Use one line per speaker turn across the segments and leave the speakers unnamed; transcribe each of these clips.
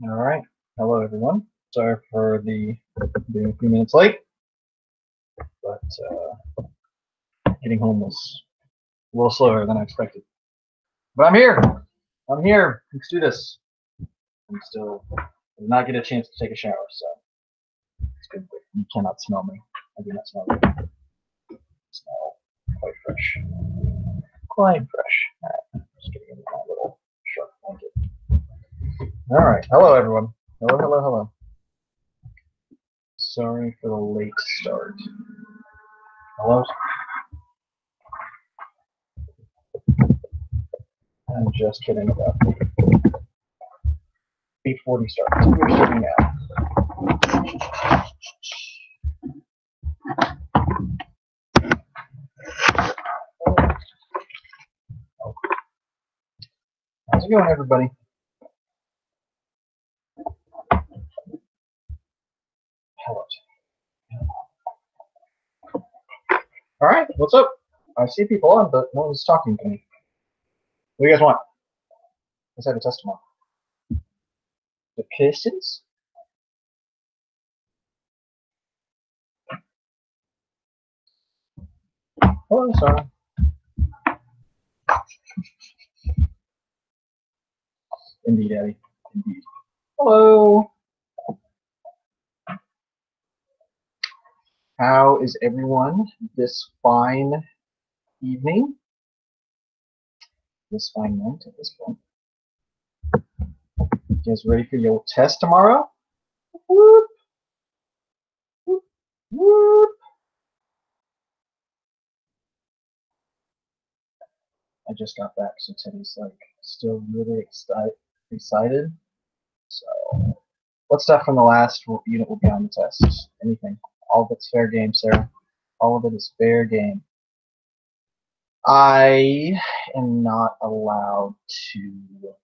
All right. Hello, everyone. Sorry for being a few minutes late, but getting home was a little slower than I expected. But I'm here. I'm here. Let's do this. I'm still did not get a chance to take a shower, so it's good. You cannot smell me. I do not smell you. I smell quite fresh. Quite fresh. All right. Just getting into my little shark blanket. All right. Hello, everyone. Hello, hello, hello. Sorry for the late start. Hello. I'm just kidding about the 8:40 start. So we're starting now. How's it going, everybody? Hello. All right, what's up? I see people on, but no one's talking to me. What do you guys want? Let's have a test tomorrow. The Pistons? Hello, sorry. Indeed, Eddie. Indeed. Hello. How is everyone this fine evening? This fine night at this point. You guys ready for your test tomorrow? Whoop. Whoop. Whoop. I just got back, so Teddy's like still really excited. So, what stuff from the last unit will be on the test? Anything. All of it's fair game, Sarah. All of it is fair game. I am not allowed to.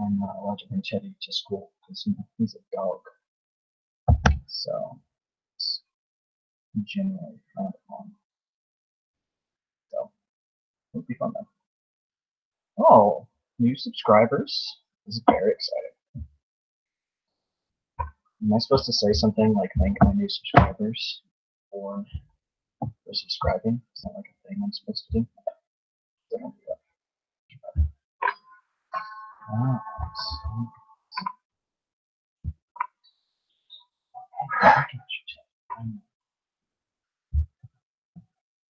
I'm not allowed to bring Teddy to school because he's a dog. So it's generally frowned upon. So it'll be fun though. Oh, new subscribers. This is very exciting. Am I supposed to say something like thank my new subscribers for subscribing? Is that like a thing I'm supposed to do? I don't do that.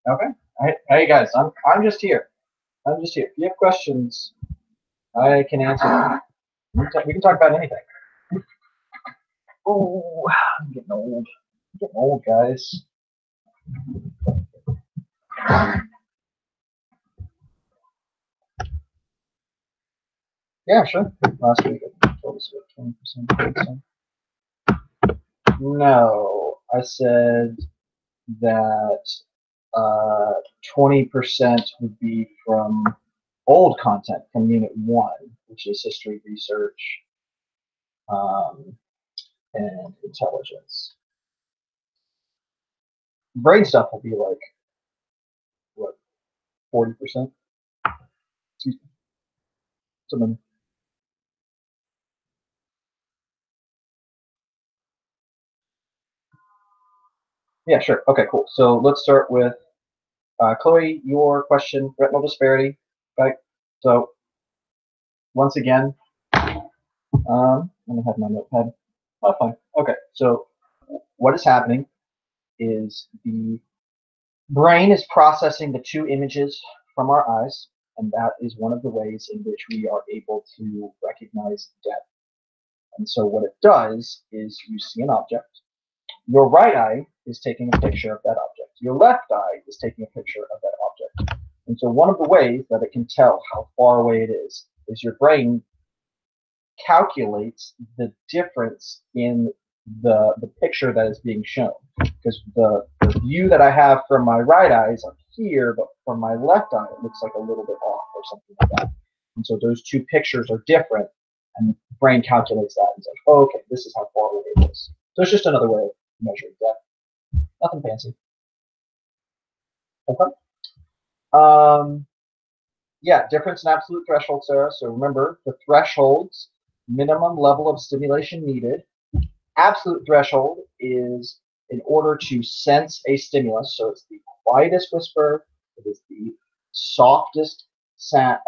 Okay. Hey guys, I'm just here. I'm just here. If you have questions, I can answer them. We can talk about anything. Oh, I'm getting old. I'm getting old, guys. Yeah, sure. Last week I told us about 20%. No, I said that 20% would be from old content from Unit 1, which is history, research, and intelligence. Brain stuff will be like, what, 40%? Excuse me. Something. Yeah, sure. Okay, cool. So let's start with Chloe, your question, retinal disparity. Right. So once again, let me have my notepad. Oh, fine. Okay. So what is happening is the brain is processing the two images from our eyes, and that is one of the ways in which we are able to recognize depth. And so what it does is you see an object. Your right eye is taking a picture of that object. Your left eye is taking a picture of that object. And so one of the ways that it can tell how far away it is your brain calculates the difference in the picture that is being shown. Because the view that I have from my right eye is up here, but from my left eye it looks like a little bit off or something like that. And so those two pictures are different, and the brain calculates that and says, oh, okay, this is how far away it is. So it's just another way of measuring depth. Nothing fancy. Okay. Yeah, difference in absolute threshold, Sarah. So remember, the thresholds minimum level of stimulation needed. Absolute threshold is in order to sense a stimulus. So it's the quietest whisper. It is the softest sound,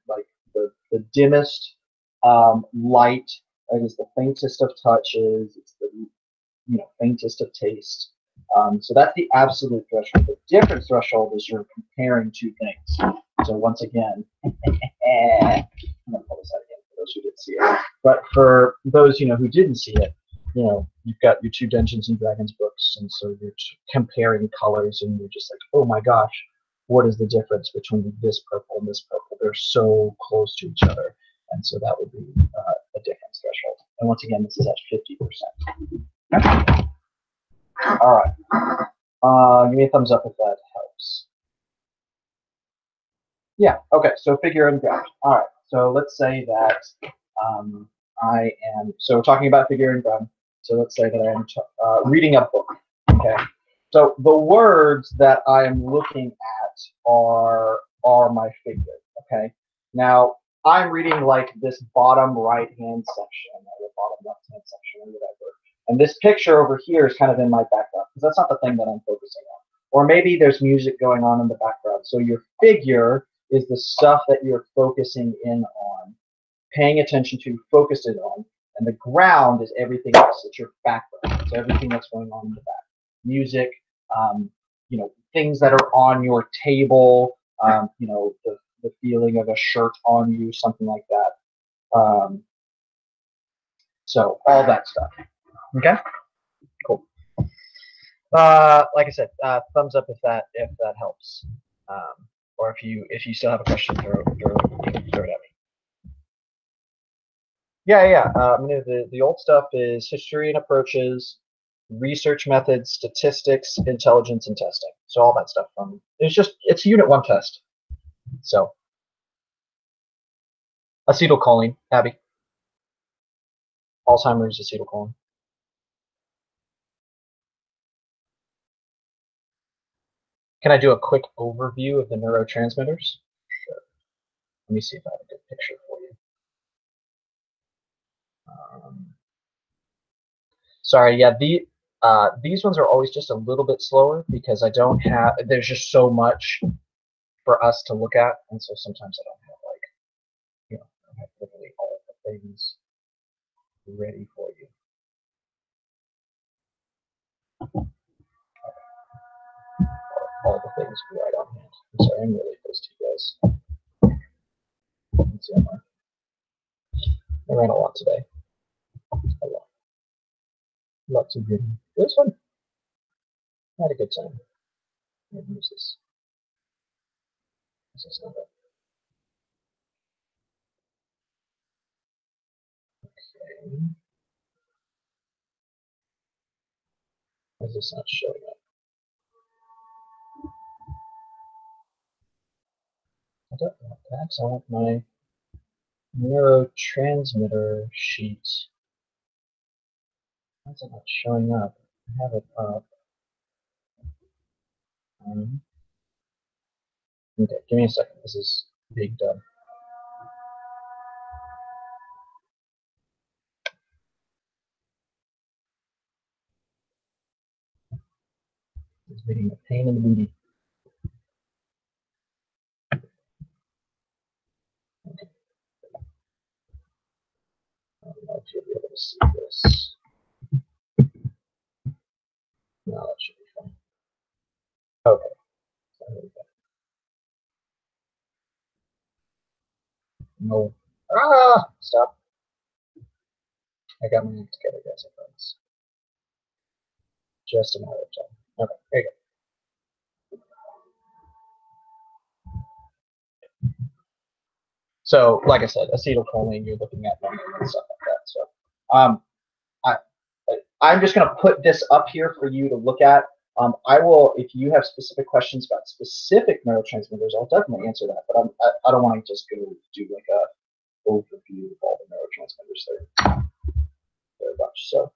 like the dimmest light. It is the faintest of touches. It's the faintest of taste. So that's the absolute threshold. The difference threshold is you're comparing two things. So once again, I'm going to pull this out again for those who didn't see it. But for those who didn't see it, you've got your two Dungeons and Dragons books, and so you're comparing colors, and you're just like, oh my gosh, what is the difference between this purple and this purple? They're so close to each other, and so that would be a difference threshold. And once again, this is at 50%. All right. Give me a thumbs up if that helps. Yeah. Okay. So figure and ground. All right. So let's say that I am. So we're talking about figure and ground. So let's say that I am reading a book. Okay. So the words that I am looking at are my figure. Okay. Now I'm reading like this bottom right hand section or the bottom left hand section or whatever. And this picture over here is kind of in my background because that's not the thing that I'm focusing on. Or maybe there's music going on in the background. So your figure is the stuff that you're focusing in on, paying attention to, focused in on. And the ground is everything else. It's your background. So everything that's going on in the back. Music, things that are on your table, the feeling of a shirt on you, something like that. So all that stuff. Okay? Cool. Like I said, thumbs up if that helps. Or if you still have a question, throw it at me. Yeah. The old stuff is history and approaches, research methods, statistics, intelligence, and testing. So all that stuff. It's Unit 1 test. So acetylcholine, Abby. Alzheimer's, acetylcholine. Can I do a quick overview of the neurotransmitters? Sure. Let me see if I have a good picture for you. Sorry, yeah, these ones are always just a little bit slower because there's just so much for us to look at, and so sometimes I don't have I don't have literally all of the things ready for you. All the things right on hand. I'm sorry, I'm really close to you guys. Let's see, I ran a lot today. A lot. Lots of reading. This one, had a good time. I'm gonna use this. This is not it. Okay. Why is this not showing up? I don't want that. I want my neurotransmitter sheet. Why is it not showing up? I have it up. Okay, give me a second. This is being done. It's being a pain in the booty. Okay. I don't know if you'll be able to see this. No, that should be fine. Okay. So there we go. No. Ah! Stop. I got my act together, guys. I promise. Just a matter of time. Okay, there you go. So, like I said, acetylcholine, you're looking at memory and stuff like that. So, I'm just going to put this up here for you to look at. I will, if you have specific questions about specific neurotransmitters, I'll definitely answer that. But I don't want to just go do like a overview of all the neurotransmitters. There are a bunch. So,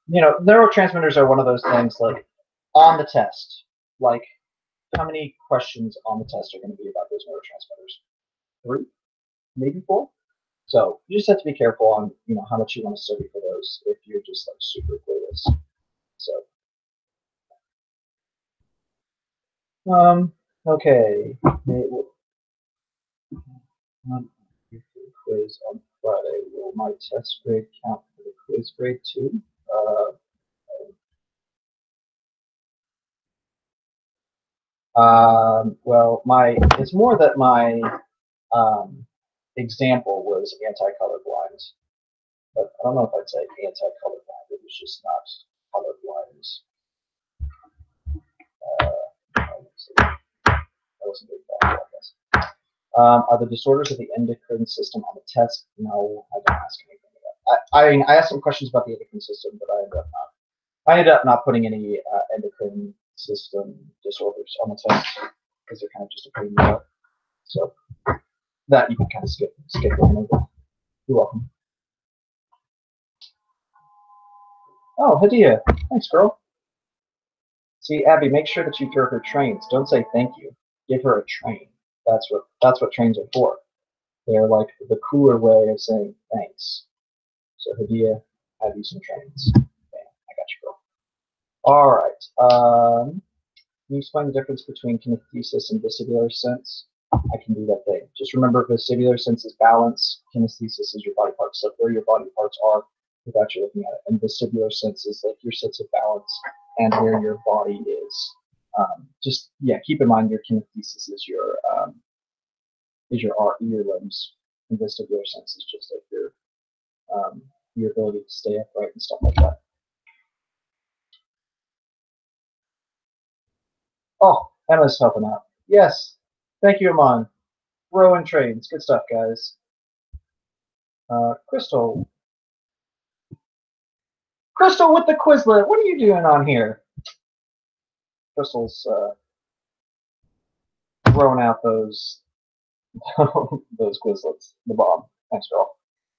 neurotransmitters are one of those things like on the test. Like, how many questions on the test are going to be about those neurotransmitters? 3, maybe 4. So you just have to be careful on how much you want to study for those if you're just like super clueless. So okay. Quiz on Friday. Will my test grade count for the quiz grade too? Well, it's more that my example was anti-colorblind, but I don't know if I'd say anti-colorblind. It was just not colorblind. That wasn't very valuable, I guess. Are the disorders of the endocrine system on the test? No, I didn't ask anything about that. I asked some questions about the endocrine system, but I ended up not putting any endocrine system disorders on the test because they're kind of just a pain in the butt. So that you can kind of skip on over. You're welcome. Oh, Hadiya. Thanks, girl. See, Abby, make sure that you throw her trains. Don't say thank you. Give her a train. That's what trains are for. They're like the cooler way of saying thanks. So Hadiya, have you some trains. Bam, I got you, girl. All right. Can you explain the difference between kinesthesis and vestibular sense? I can do that thing. Just remember, vestibular sense is balance. Kinesthesis is your body parts, so where your body parts are without you looking at it. And vestibular sense is like your sense of balance and where your body is. Just keep in mind your kinesthesis is your limbs, and vestibular sense is just like your ability to stay upright and stuff like that. Oh, Emma's helping out. Yes, thank you, Aman. Rowing trains, good stuff, guys. Crystal with the Quizlet, what are you doing on here? Crystal's throwing out those those Quizlets. The bomb. Thanks, girl.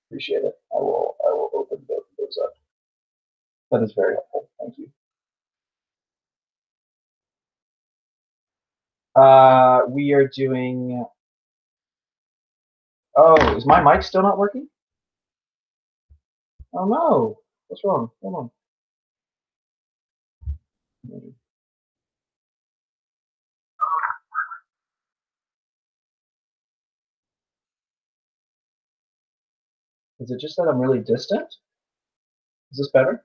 Appreciate it. I will open both of those up. That is very helpful. Thank you. We are doing. Oh, is my mic still not working? Oh no! What's wrong? Hold on. Is it just that I'm really distant? Is this better?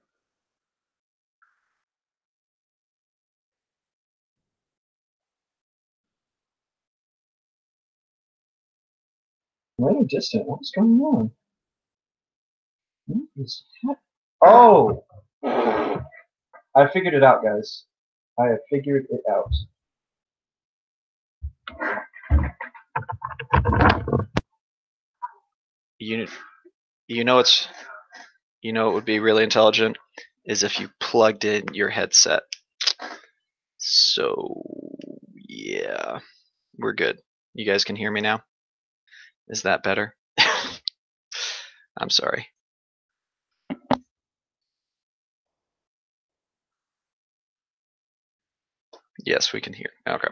I'm really distant. What's going on? Oh! I figured it out, guys. I have figured it out.
You know what would be really intelligent is if you plugged in your headset. So yeah, we're good. You guys can hear me now? Is that better? I'm sorry. Yes, we can hear. Okay.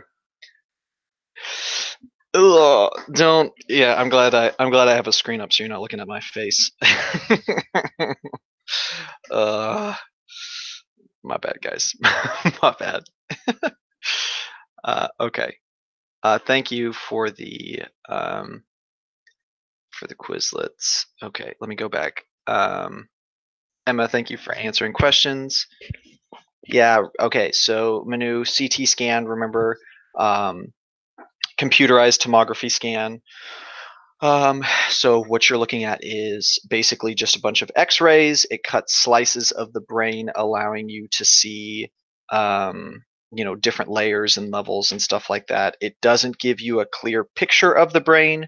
Ugh, don't. Yeah, I'm glad I have a screen up so you're not looking at my face. My bad, guys. My bad. Okay. Thank you for the Quizlets. Okay, let me go back. Emma, thank you for answering questions. Yeah. Okay. So Manu, CT scan. Remember, computerized tomography scan. So what you're looking at is basically just a bunch of X-rays. It cuts slices of the brain, allowing you to see, different layers and levels and stuff like that. It doesn't give you a clear picture of the brain.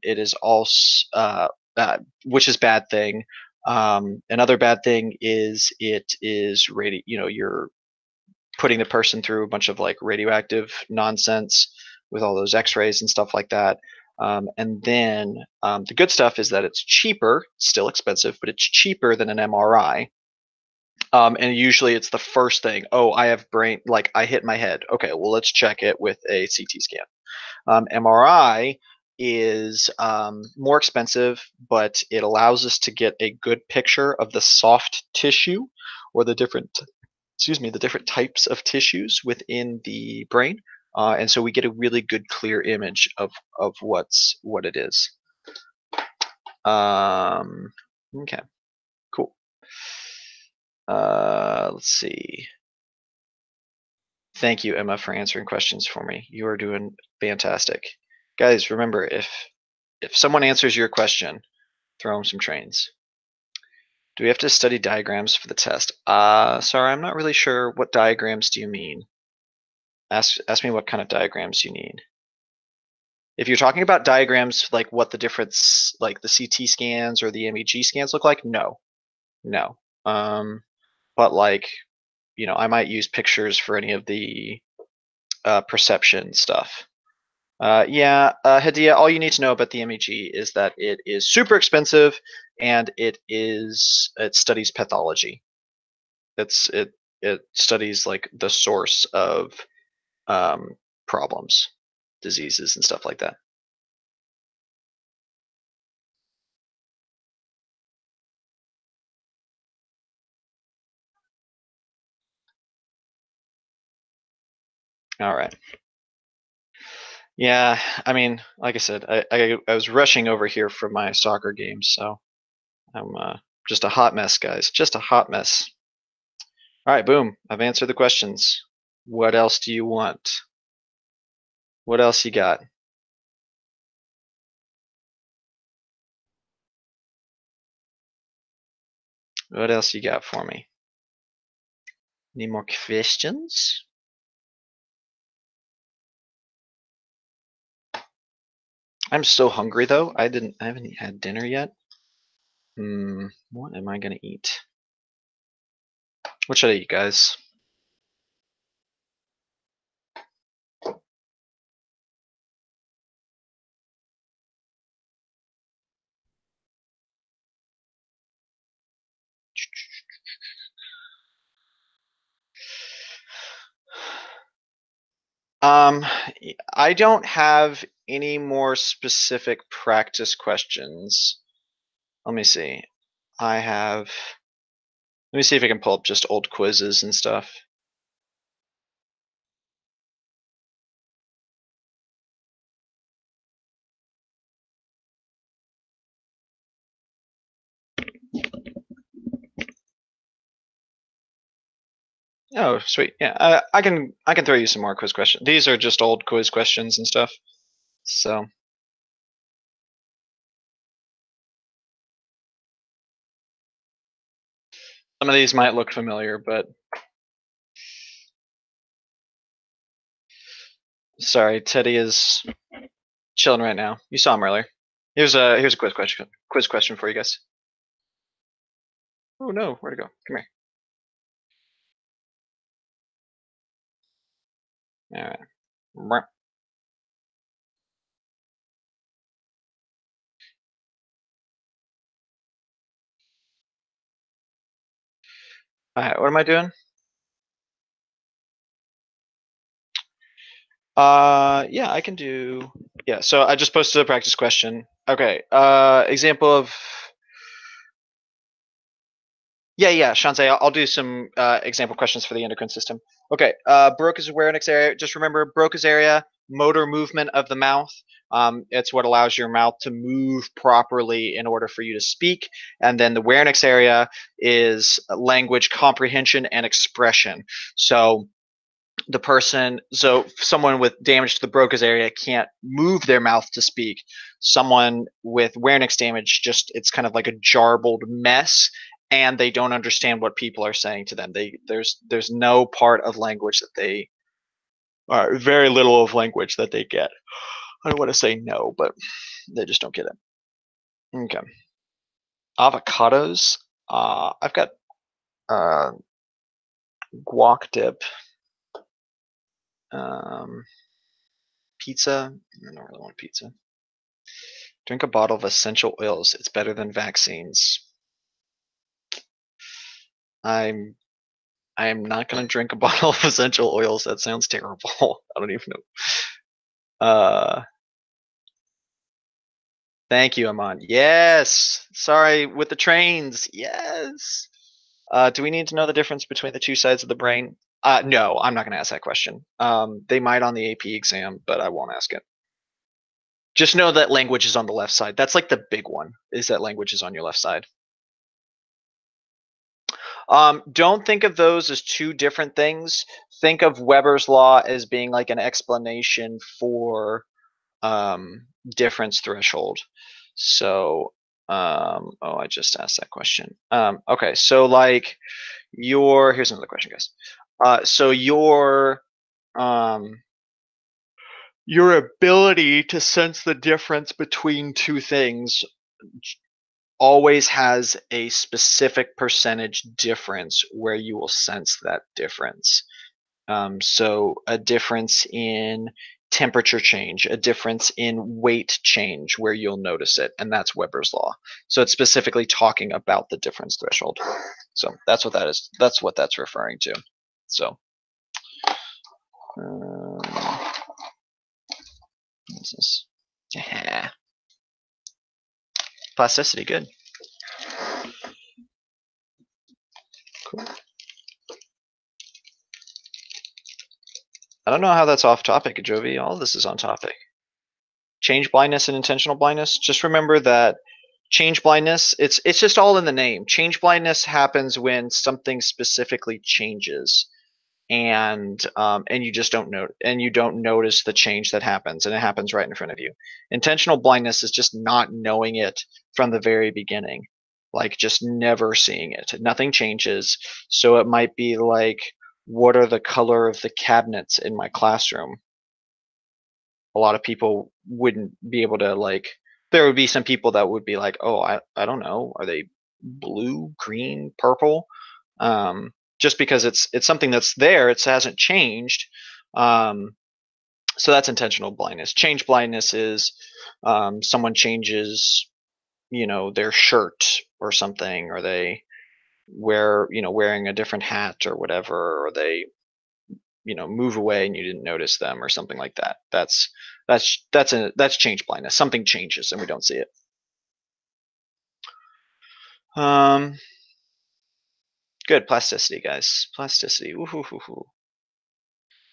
It is also, which is a bad thing. Another bad thing is it is you're putting the person through a bunch of like radioactive nonsense with all those X-rays and stuff like that. And then the good stuff is that it's cheaper, still expensive, but it's cheaper than an MRI. And usually it's the first thing. Oh, I have brain, like I hit my head. Okay, well, let's check it with a CT scan. MRI, is more expensive, but it allows us to get a good picture of the soft tissue or the different, excuse me, the different types of tissues within the brain, and so we get a really good, clear image of what it is. Okay, cool. Let's see. Thank you, Emma, for answering questions for me. You are doing fantastic. Guys, remember, if someone answers your question, throw them some trains. Do we have to study diagrams for the test? Sorry, I'm not really sure. What diagrams do you mean? Ask me what kind of diagrams you need. If you're talking about diagrams, like what the difference, like the CT scans or the MEG scans look like, no. But like, I might use pictures for any of the perception stuff. Yeah, Hadiya, all you need to know about the MEG is that it is super expensive and it studies pathology. It studies like the source of problems, diseases, and stuff like that. All right. Yeah, I mean, like I said, I was rushing over here from my soccer game, so I'm just a hot mess, guys. Just a hot mess. All right, boom. I've answered the questions. What else do you want? What else you got? What else you got for me? Any more questions? I'm so hungry though. I haven't had dinner yet. What am I gonna eat? What should I eat, guys? I don't have any more specific practice questions. Let me see. Let me see if I can pull up just old quizzes and stuff. Oh, sweet. Yeah, I can throw you some more quiz questions. These are just old quiz questions and stuff. So some of these might look familiar, but sorry, Teddy is chilling right now. You saw him earlier. Here's a quiz question for you guys. Oh no, where'd it go? Come here. All right. All right, what am I doing? Yeah, I can do. Yeah, so I just posted a practice question. Okay. Example of. Yeah, Shantae, I'll do some example questions for the endocrine system. Okay. Broca's awareness area. Just remember, Broca's area, motor movement of the mouth. It's what allows your mouth to move properly in order for you to speak. And then the awareness area is language comprehension and expression. So someone with damage to the Broca's area can't move their mouth to speak. Someone with larynx damage, it's kind of like a jarbled mess, and they don't understand what people are saying to them. There's no part of language that they, or very little of language that they get. I don't want to say no, but they just don't get it. Okay. Avocados. I've got guac dip. Pizza. I don't really want pizza. Drink a bottle of essential oils. It's better than vaccines. I am not going to drink a bottle of essential oils. That sounds terrible. I don't even know. Thank you, Aman. Yes. Sorry, with the trains. Yes. Do we need to know the difference between the two sides of the brain? No, I'm not going to ask that question. They might on the AP exam, but I won't ask it. Just know that language is on the left side. That's like the big one, is that language is on your left side. Don't think of those as two different things. Think of Weber's law as being like an explanation for difference threshold. So, oh, I just asked that question. Okay, so like here's another question, guys. So your ability to sense the difference between two things always has a specific percentage difference where you will sense that difference. So a difference in temperature change, a difference in weight change where you'll notice it, and that's Weber's law. So it's specifically talking about the difference threshold. So that's what that is. That's what that's referring to. So what's this? Yeah. Plasticity, good. Cool. I don't know how that's off topic, Jovi. All of this is on topic. Change blindness and intentional blindness. Just remember that change blindness, it's just all in the name. Change blindness happens when something specifically changes, and you just don't know, and you don't notice the change that happens, and it happens right in front of you. Intentional blindness is just not knowing it from the very beginning, like just never seeing it. Nothing changes. So it might be like, what are the color of the cabinets in my classroom? A lot of people wouldn't be able to, like, there would be some people that would be like, oh, I don't know, are they blue, green, purple? Just because it's something that's there, it hasn't changed. So that's intentional blindness. Change blindness is someone changes, their shirt or something, or they wearing a different hat or whatever, or they move away and you didn't notice them or something like that. That's change blindness. Something changes and we don't see it. Good. Plasticity, guys. Plasticity. Ooh.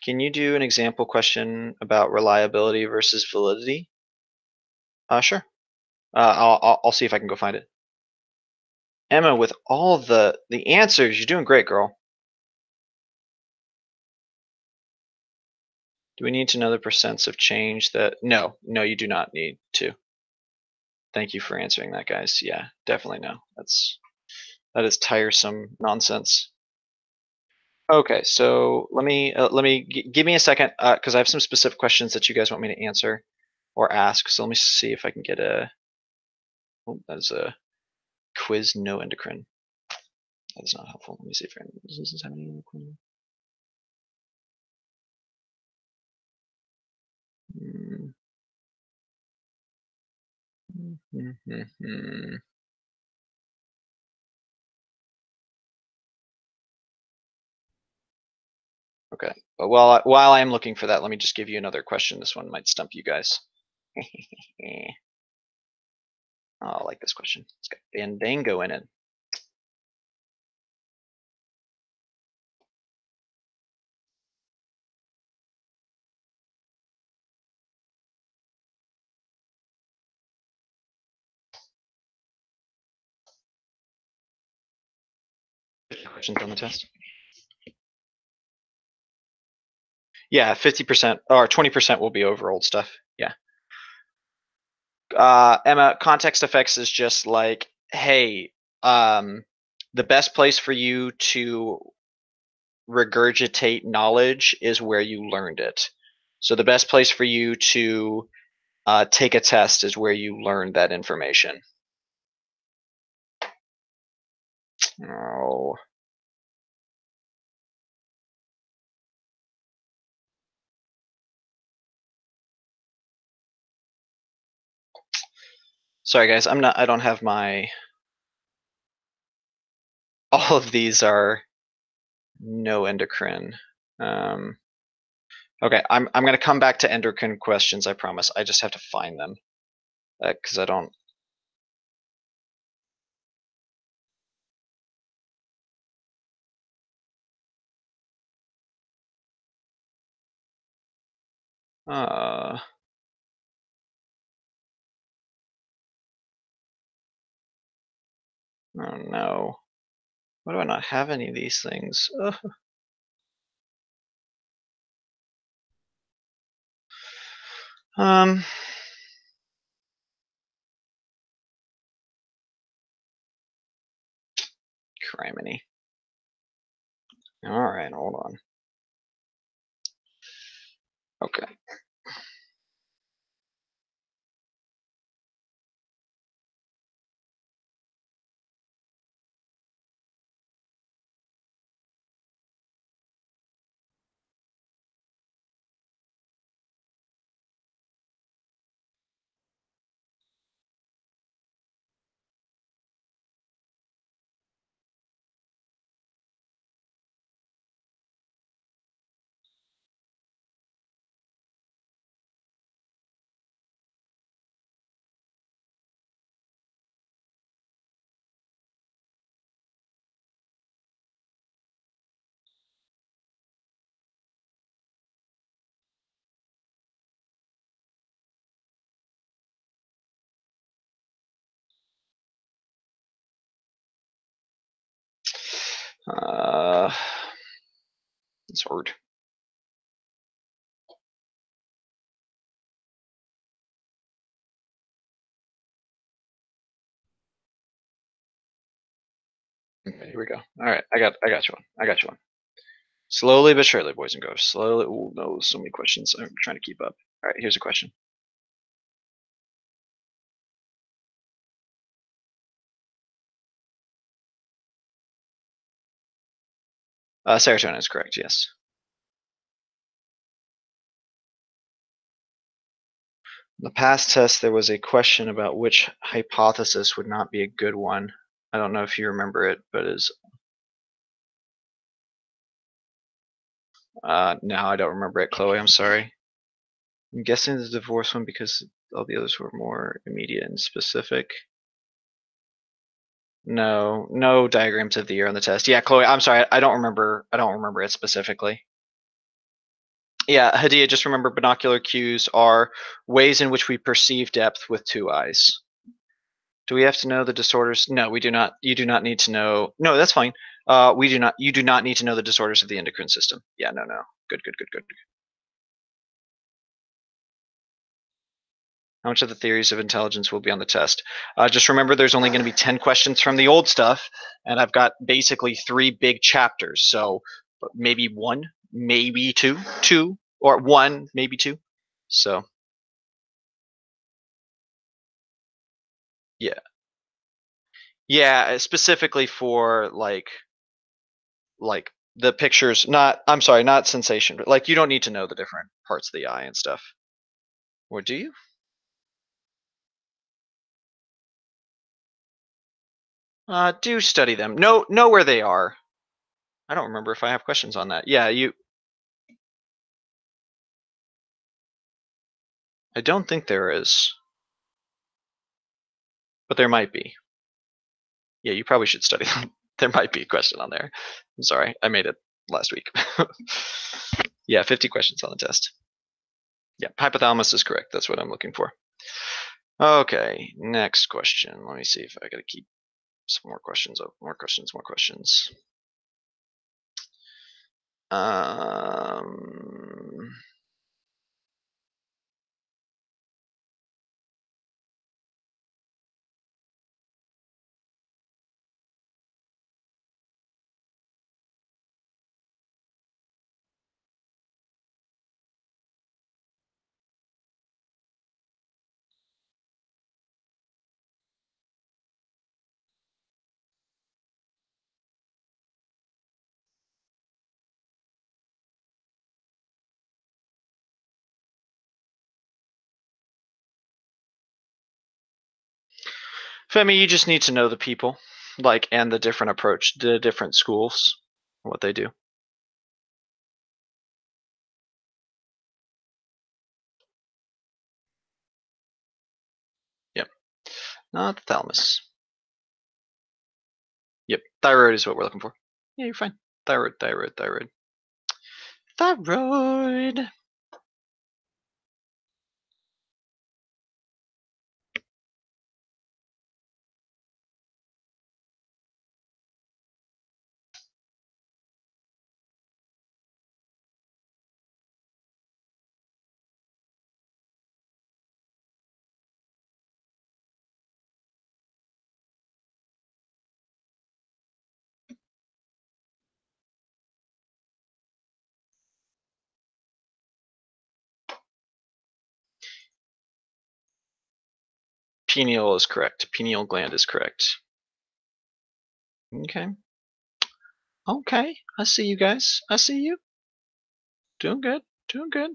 Can you do an example question about reliability versus validity? Sure. I'll see if I can go find it. Emma, with all the answers, you're doing great, girl. Do we need to know the percents of change that? No, you do not need to. Thank you for answering that, guys. Yeah, definitely no. That is tiresome nonsense. Okay, so let me give me a second because I have some specific questions that you guys want me to answer or ask. So let me see if I can get a. Oh, that's a quiz no endocrine. That is not helpful. Let me see if this is happening. Okay, but while I'm looking for that, let me just give you another question. This one might stump you guys. Oh, I like this question. It's got Fandango in it. Questions on the test? Yeah, 50% or 20% will be over old stuff. Yeah. Emma, context effects is just like, hey, the best place for you to regurgitate knowledge is where you learned it. So the best place for you to take a test is where you learned that information. Oh. Sorry guys, I don't have my, all of these are no endocrine. Okay, I'm gonna come back to endocrine questions, I promise. I just have to find them. because I don't. Oh no. Why do I not have any of these things? Ugh. Criminy. All right, hold on. Okay. It's hard. Okay, here we go. All right, I got you one. I got you one. Slowly but surely, boys and girls. Slowly. Oh no, so many questions. I'm trying to keep up. All right, here's a question. Serotonin is correct. Yes. In the past test, there was a question about which hypothesis would not be a good one. I don't know if you remember it, but is now I don't remember it, Chloe. I'm sorry. I'm guessing the divorce one because all the others were more immediate and specific. No, no diagrams of the year on the test. Yeah, Chloe, I'm sorry. I don't remember it specifically. Yeah, Hadiya, just remember binocular cues are ways in which we perceive depth with two eyes. Do we have to know the disorders? No, we do not. You do not need to know. No, that's fine. We do not. You do not need to know the disorders of the endocrine system. Yeah, no. Good. How much of the theories of intelligence will be on the test? Just remember there's only going to be 10 questions from the old stuff, and I've got basically 3 big chapters. So maybe 1, maybe 2, or 1, maybe 2. So yeah. Yeah, specifically for like the pictures, I'm sorry, not sensation, but like you don't need to know the different parts of the eye and stuff. Or do you? Do study them. Know where they are. I don't remember if I have questions on that. Yeah, I don't think there is, but there might be. Yeah, you probably should study them. There might be a question on there. I'm sorry, I made it last week. Yeah, 50 questions on the test. Yeah, hypothalamus is correct. That's what I'm looking for. Okay, next question. Let me see if I gotta keep some more questions up. More questions. Um, Femi, you just need to know the people, like, and the different schools, what they do. Not the thalamus. Yep, thyroid is what we're looking for. Yeah, you're fine. Thyroid. Thyroid. Pineal is correct. Pineal gland is correct. Okay. Okay. I see you guys. I see you. Doing good. Doing good.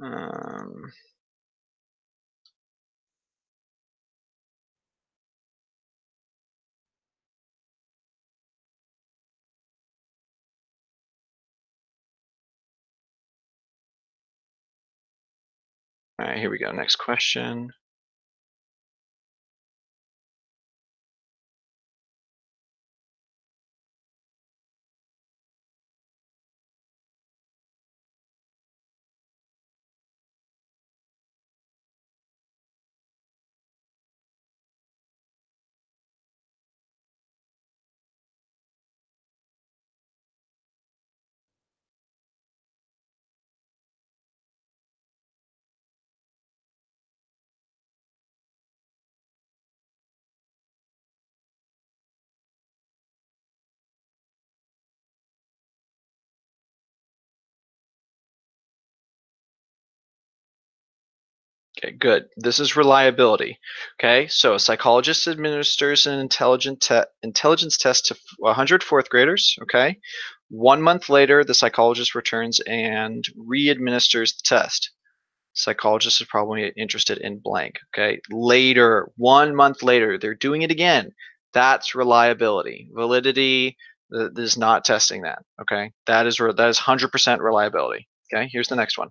Um, all right, here we go. Next question. Okay, good. This is reliability. Okay, so a psychologist administers an intelligence test to 100 fourth graders. Okay, 1 month later, the psychologist returns and re-administers the test. Psychologist is probably interested in blank. Okay, later, 1 month later, they're doing it again. That's reliability. Validity is not testing that. Okay, that is 100% reliability. Okay, here's the next one.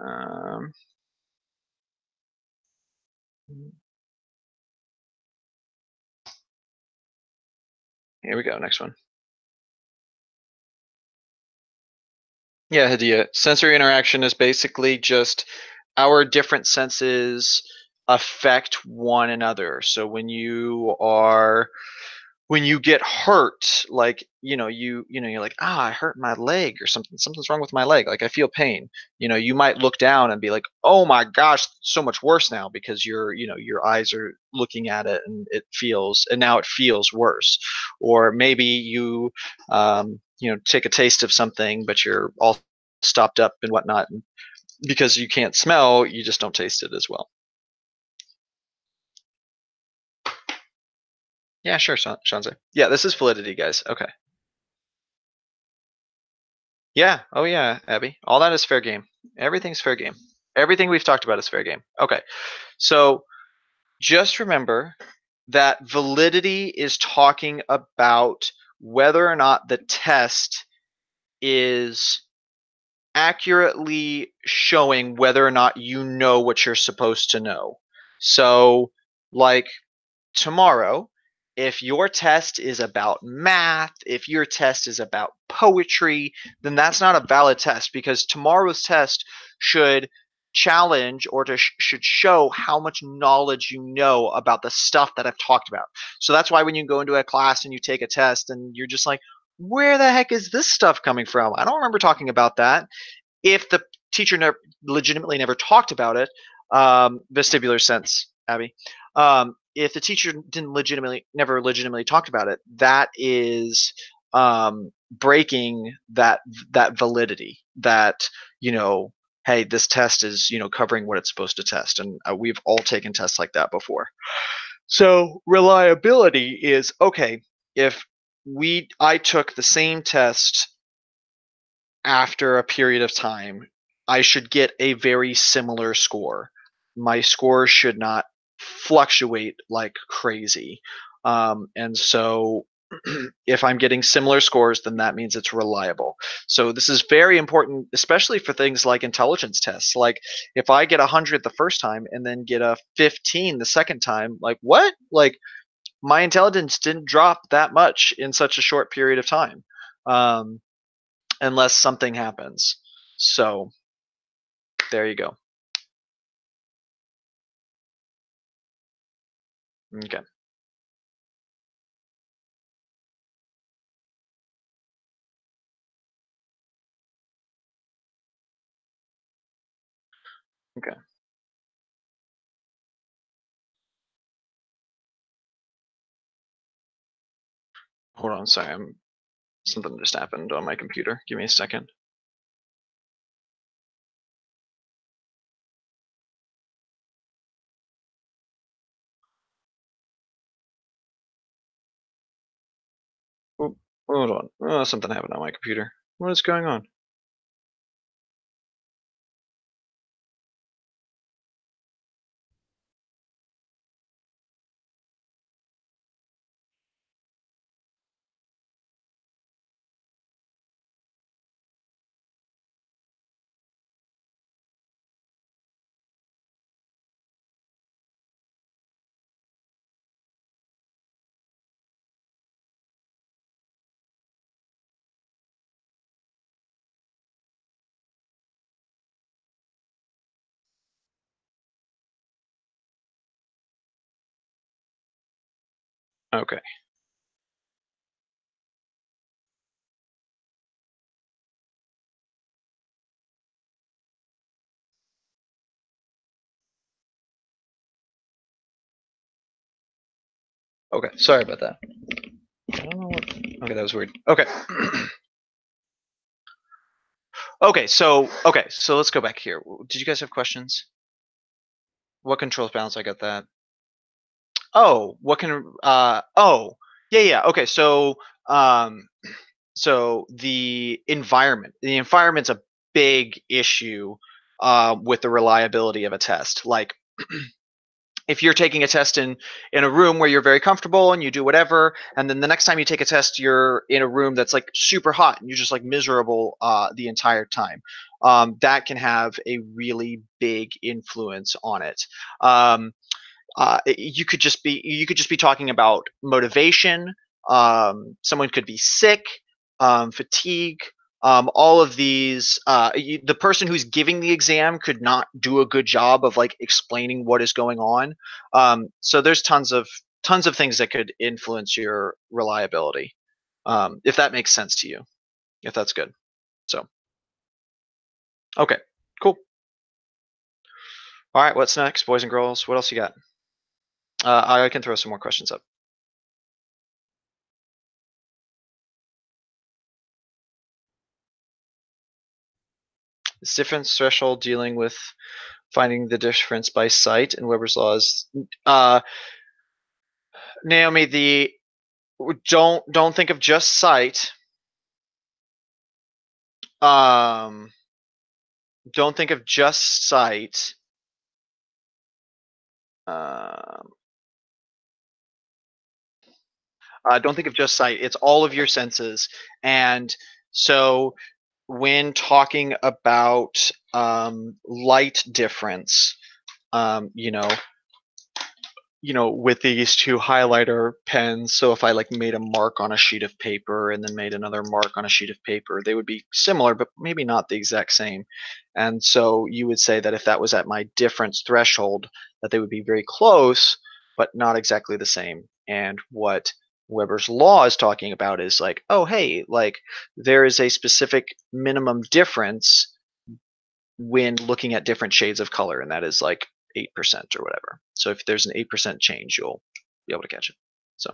Um, Here we go. Next one. Yeah, Hadiya. Sensory interaction is basically just our different senses affect one another. So when you get hurt, like you're like, I hurt my leg or something's wrong with my leg, like I feel pain. You might look down and be like, oh my gosh, so much worse now, because your eyes are looking at it and now it feels worse. Or maybe you take a taste of something, but you're all stopped up and whatnot, and because you can't smell, you just don't taste it as well. Yeah, sure, Shanze. Yeah, this is validity, guys. Okay. Yeah. Oh, yeah, Abby. All that is fair game. Everything's fair game. Everything we've talked about is fair game. Okay. So just remember that validity is talking about whether or not the test is accurately showing whether or not you know what you're supposed to know. So, like, tomorrow, if your test is about math, if your test is about poetry, then that's not a valid test, because tomorrow's test should challenge or should show how much knowledge you know about the stuff that I've talked about. So that's why when you go into a class and you take a test and you're just like, where the heck is this stuff coming from? I don't remember talking about that. If the teacher legitimately never talked about it, vestibular sense, Abby, if the teacher never legitimately talked about it, that is breaking that validity. That hey, this test is covering what it's supposed to test, and we've all taken tests like that before. So reliability is okay. If I took the same test after a period of time, I should get a very similar score. My score should not fluctuate like crazy. And so If I'm getting similar scores, then that means it's reliable. So this is very important, especially for things like intelligence tests. Like if I get 100 the first time and then get a 15 the second time, like what? Like my intelligence didn't drop that much in such a short period of time, unless something happens. So there you go. Okay. Okay. Hold on. Sorry. Something just happened on my computer. Give me a second. Oh, hold on. Oh, something happened on my computer. What is going on? Okay. Okay. Sorry about that. I don't know what. Okay, that was weird. Okay. Okay, so let's go back here. Did you guys have questions? What controls balance? I got that. Oh, what can oh, yeah. Okay, um so the environment. The environment's a big issue with the reliability of a test. Like if you're taking a test in a room where you're very comfortable and you do whatever, and then the next time you take a test you're in a room that's like super hot and you're just like miserable the entire time, that can have a really big influence on it. You could just be talking about motivation. Someone could be sick, fatigue. All of these, the person who's giving the exam could not do a good job of like explaining what is going on. So there's tons of things that could influence your reliability. If that makes sense to you, if that's good. So okay, cool. All right, what's next, boys and girls? What else you got? I can throw some more questions up. Is difference threshold dealing with finding the difference by sight and Weber's laws? Naomi, the don't think of just sight. Um, don't think of just sight. Um, don't think of just sight. It's all of your senses, and so when talking about light difference, um, you know, with these two highlighter pens, so if I like made a mark on a sheet of paper and then made another mark on a sheet of paper, they would be similar, but maybe not the exact same. And so you would say that if that was at my difference threshold, that they would be very close, but not exactly the same. And what Weber's law is talking about is like, oh, hey, like there is a specific minimum difference when looking at different shades of color, and that is like 8% or whatever. So if there's an 8% change, you'll be able to catch it. So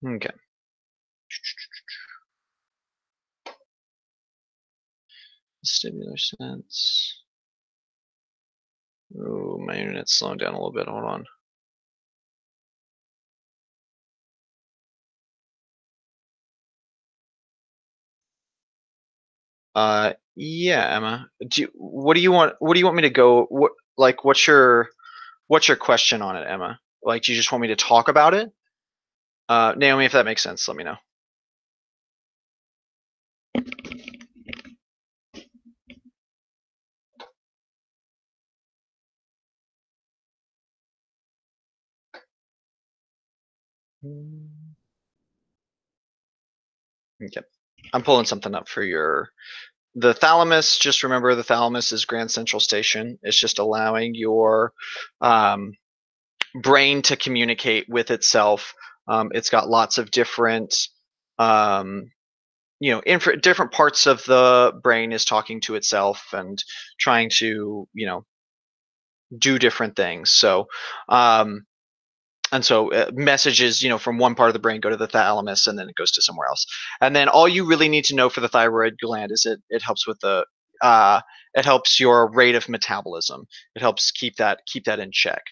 okay. Stimulator sense. Oh, my internet's slowing down a little bit. Hold on. Yeah, Emma. What do you want? What do you want me to go? What's your question on it, Emma? Like, do you just want me to talk about it? Naomi, if that makes sense, let me know. Okay. I'm pulling something up for the thalamus. Just remember, the thalamus is Grand Central Station. It's just allowing your brain to communicate with itself. It's got lots of different, different parts of the brain is talking to itself and trying to, do different things. So, messages, from one part of the brain go to the thalamus, and then it goes to somewhere else. And then all you really need to know for the thyroid gland is it helps with it helps your rate of metabolism. It helps keep that in check.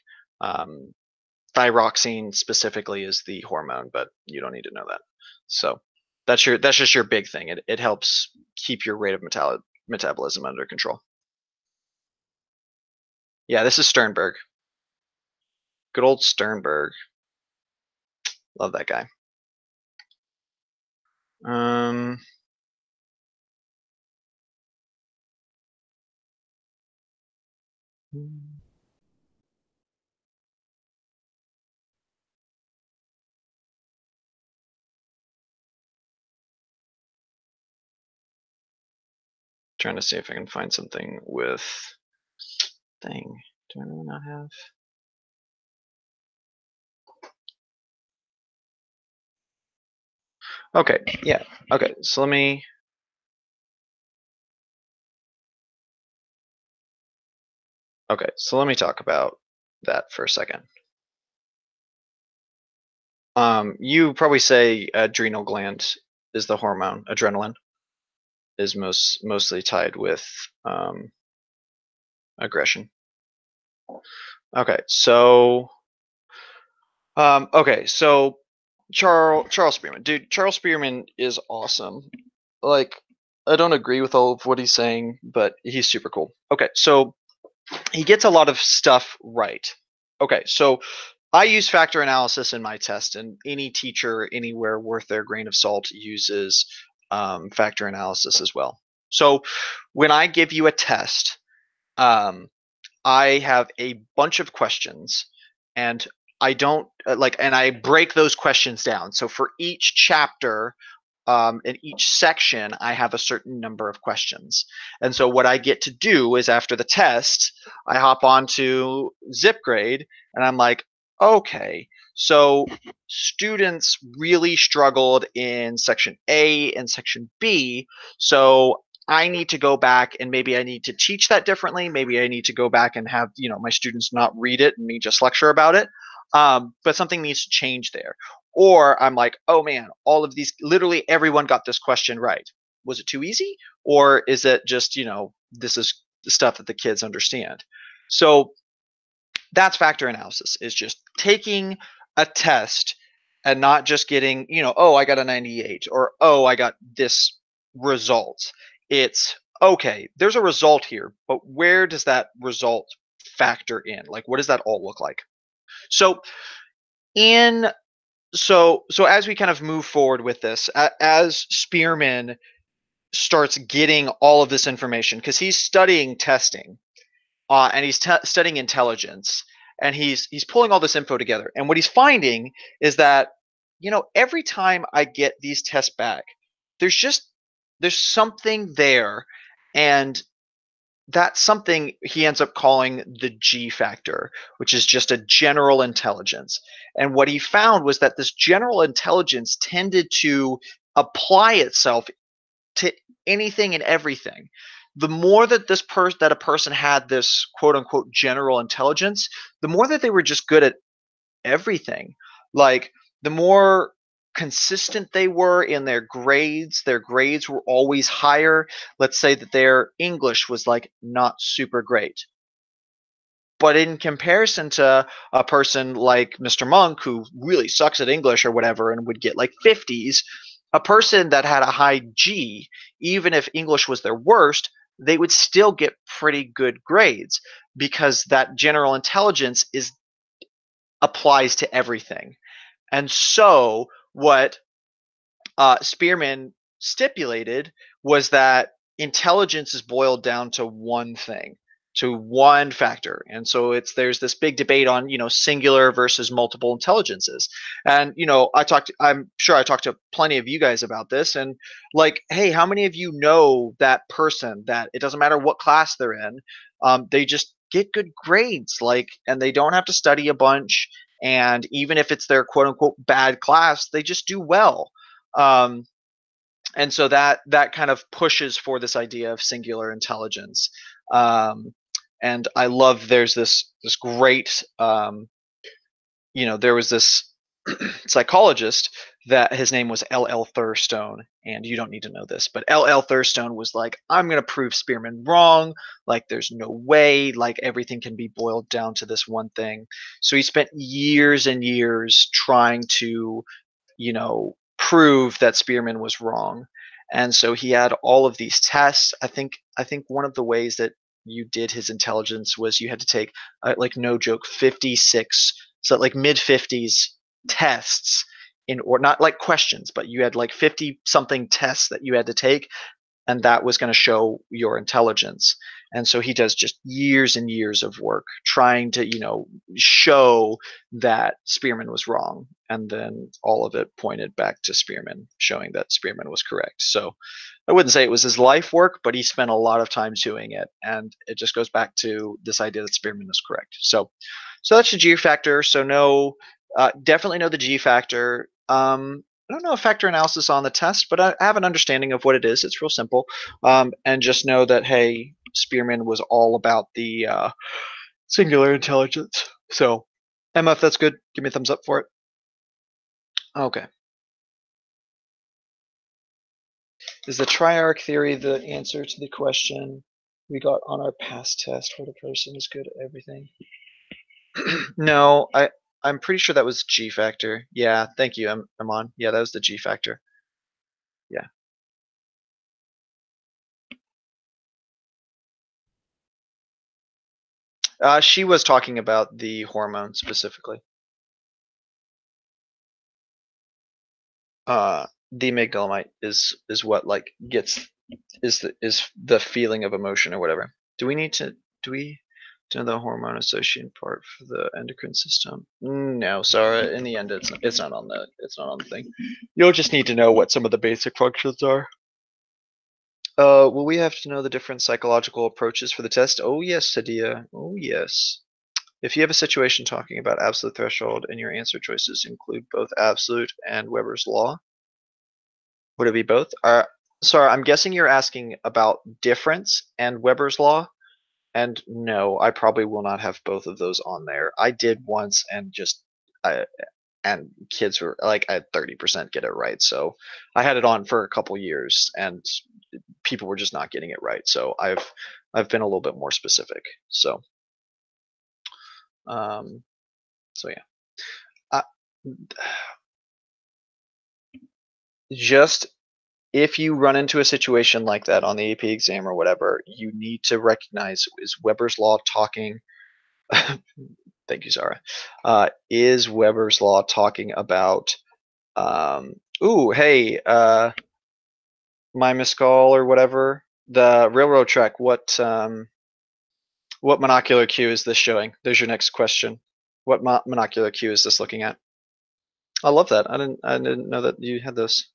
Thyroxine specifically is the hormone, but you don't need to know that. So that's just your big thing. It helps keep your rate of metabolism under control. Yeah, this is Sternberg. Good old Sternberg. Love that guy. Trying to see if I can find something with thing. Do I really not have? Okay, yeah. Okay, so let me. Okay, so let me talk about that for a second. You probably say adrenal gland is the hormone. Adrenaline is mostly tied with aggression. Okay, so Charles Spearman, dude. Charles Spearman is awesome. Like, I don't agree with all of what he's saying, but he's super cool. Okay, so he gets a lot of stuff right. Okay, so I use factor analysis in my test, and any teacher anywhere worth their grain of salt uses factor analysis as well. So when I give you a test, I have a bunch of questions, and I don't and I break those questions down. So for each chapter, in each section, I have a certain number of questions. And so what I get to do is, after the test, I hop onto ZipGrade and I'm like, okay, so students really struggled in section A and section B. So I need to go back and maybe I need to teach that differently. Maybe I need to go back and have, my students not read it and me just lecture about it. But something needs to change there. Or I'm like, oh man, all of these, literally everyone got this question right. Was it too easy? Or is it just, this is the stuff that the kids understand? So that's factor analysis, is just taking a test and not just getting, oh, I got a 98 or, oh, I got this result. It's, okay, there's a result here, but where does that result factor in? Like, what does that all look like? So in so as we kind of move forward with this, as Spearman starts getting all of this information, because he's studying testing, and he's studying intelligence, and he's pulling all this info together, and what he's finding is that, every time I get these tests back, there's something there, and that's something he ends up calling the G factor, which is just a general intelligence. And what he found was that this general intelligence tended to apply itself to anything and everything. The more that that a person had this quote unquote general intelligence, the more that they were just good at everything. Like, the more consistent they were in their grades were always higher. Let's say that their English was like not super great, but in comparison to a person like Mr. Monk, who really sucks at English or whatever and would get like 50s, a person that had a high G, even if English was their worst, they would still get pretty good grades because that general intelligence applies to everything. And so what Spearman stipulated was that intelligence is boiled down to one thing, to one factor. And so there's this big debate on, singular versus multiple intelligences. And I'm sure I talked to plenty of you guys about this, and like, hey, how many of you know that person that it doesn't matter what class they're in, they just get good grades, like, and they don't have to study a bunch, and even if it's their quote unquote bad class, they just do well. um, and so that kind of pushes for this idea of singular intelligence. um, and I love there's this great there was this psychologist that his name was L.L. Thurstone, and you don't need to know this, but L.L. Thurstone was like, I'm going to prove Spearman wrong. Like, there's no way, like, everything can be boiled down to this one thing. So he spent years and years trying to, prove that Spearman was wrong. And so he had all of these tests. I think one of the ways that you did his intelligence was you had to take, like, no joke, 56, so like mid 50s tests, or not like questions, but you had like 50 something tests that you had to take, and that was going to show your intelligence. And so he does just years and years of work trying to, show that Spearman was wrong, and then all of it pointed back to Spearman, showing that Spearman was correct. So I wouldn't say it was his life work, but he spent a lot of time doing it, and it just goes back to this idea that Spearman is correct. So that's the G factor. So no, definitely know the G factor. I don't know a factor analysis on the test, but I have an understanding of what it is. It's real simple. And just know that, hey, Spearman was all about the singular intelligence. So, Emma, if that's good, give me a thumbs up for it. Okay. Is the triarch theory the answer to the question we got on our past test where the person is good at everything? No, I'm pretty sure that was G factor. Yeah, thank you, I'm on. Yeah, that was the G factor. Yeah. She was talking about the hormone specifically. The amygdala is what, like, gets is the feeling of emotion or whatever. Do we know the hormone association part for the endocrine system? No, Sarah. In the end, it's not on the thing. You'll just need to know what some of the basic functions are. Will we have to know the different psychological approaches for the test? Oh yes, Hadiya. Oh yes. If you have a situation talking about absolute threshold and your answer choices include both absolute and Weber's law, would it be both? Sorry, I'm guessing you're asking about difference and Weber's law. And no, I probably will not have both of those on there. I did once, and and kids were like, I had 30% get it right. So I had it on for a couple years, and people were just not getting it right. So I've been a little bit more specific. So um, so yeah. Uh, just if you run into a situation like that on the AP exam or whatever, you need to recognize, is Weber's law talking? Thank you, Zara. Is Weber's law talking about? Ooh, hey, my Miscall or whatever, the railroad track. What monocular cue is this showing? There's your next question. What monocular cue is this looking at? I love that. I didn't know that you had this.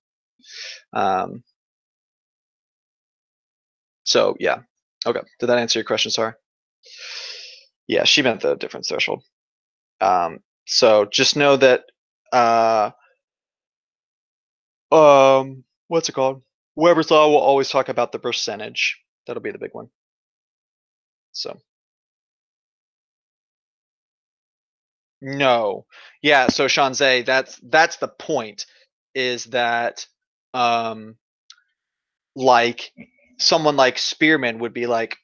So yeah. Okay. Did that answer your question, Sarah? Yeah, she meant the difference threshold. So just know that what's it called? Weber's law will always talk about the percentage. That'll be the big one. So no. Yeah, so Shanzay, that's the point, is that like someone like Spearman would be like,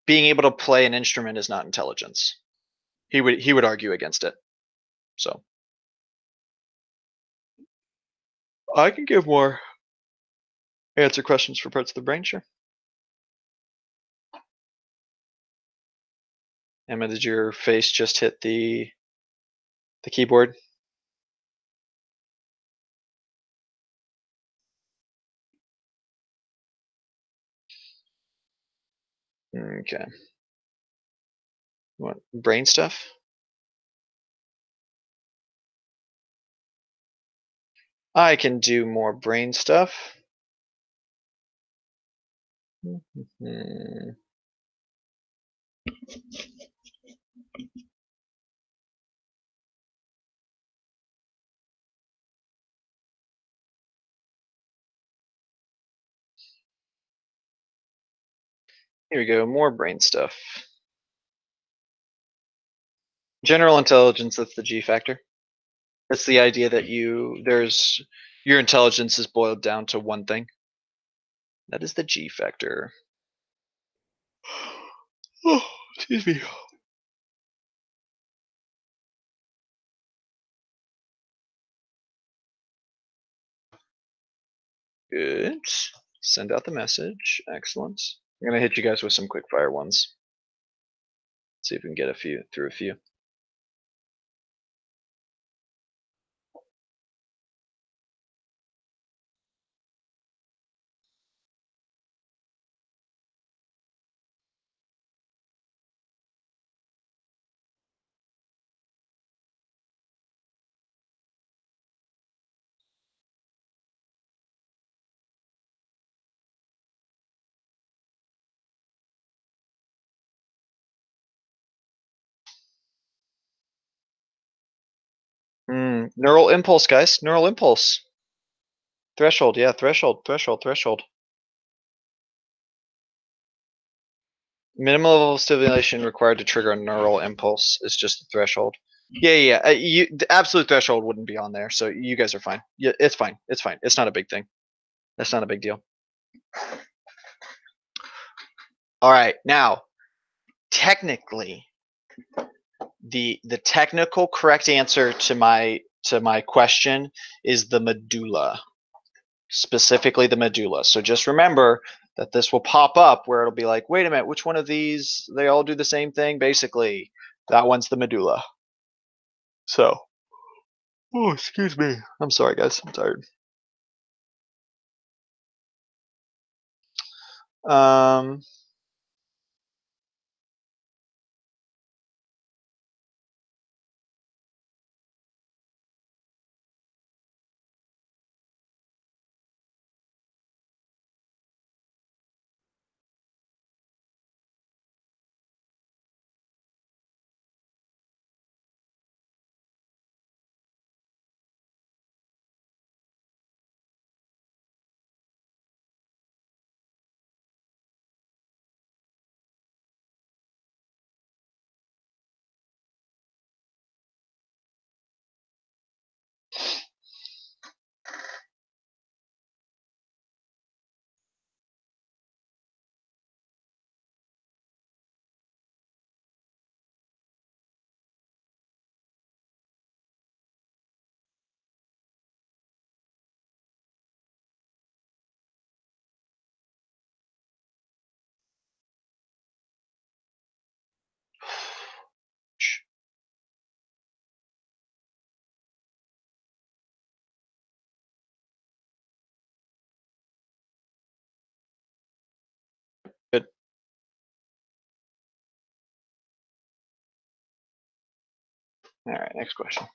being able to play an instrument is not intelligence. He would argue against it. So I can give more Answer questions for parts of the brain, sure. Emma, did your face just hit the keyboard? Okay. What, brain stuff? I can do more brain stuff. Hmm. Here we go, more brain stuff. General intelligence, that's the G factor. That's the idea that your intelligence is boiled down to one thing. That is the G factor. Oh, excuse me. Good. Send out the message. Excellent. I'm gonna hit you guys with some quick fire ones. See if we can get through a few. Neural impulse, guys. Neural impulse. Threshold, yeah, threshold. Minimum level of stimulation required to trigger a neural impulse is just the threshold. Yeah. The absolute threshold wouldn't be on there, so you guys are fine. Yeah, it's fine. It's fine. It's not a big thing. That's not a big deal. All right, now, technically, the technical correct answer to my question is the medulla, specifically the medulla. So just remember that this will pop up where it'll be like, wait a minute, which one of these? They all do the same thing, basically. That one's the medulla. So, oh, excuse me. I'm sorry, guys. I'm tired. Um, good. All right, next question.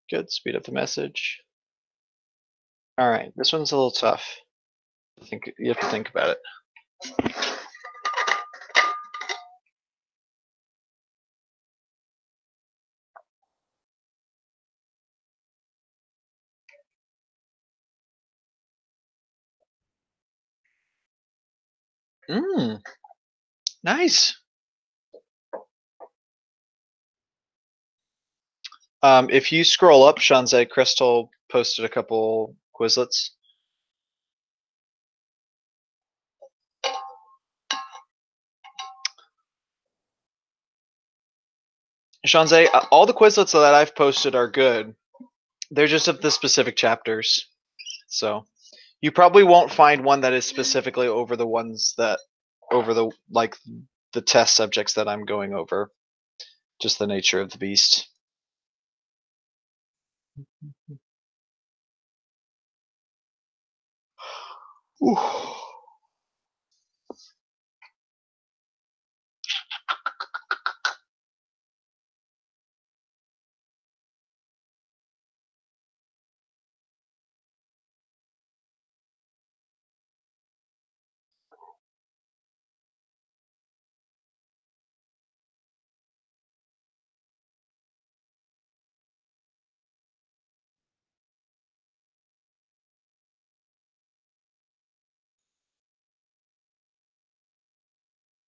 Good. Speed up the message. All right, this one's a little tough. You have to think about it. Nice. If you scroll up, Shanzai, Crystal posted a couple Quizlets. Shanzai, all the Quizlets that I've posted are good. They're just of the specific chapters. So you probably won't find one that is specifically over the ones that over the like the test subjects that I'm going over. Just the nature of the beast. Ooh.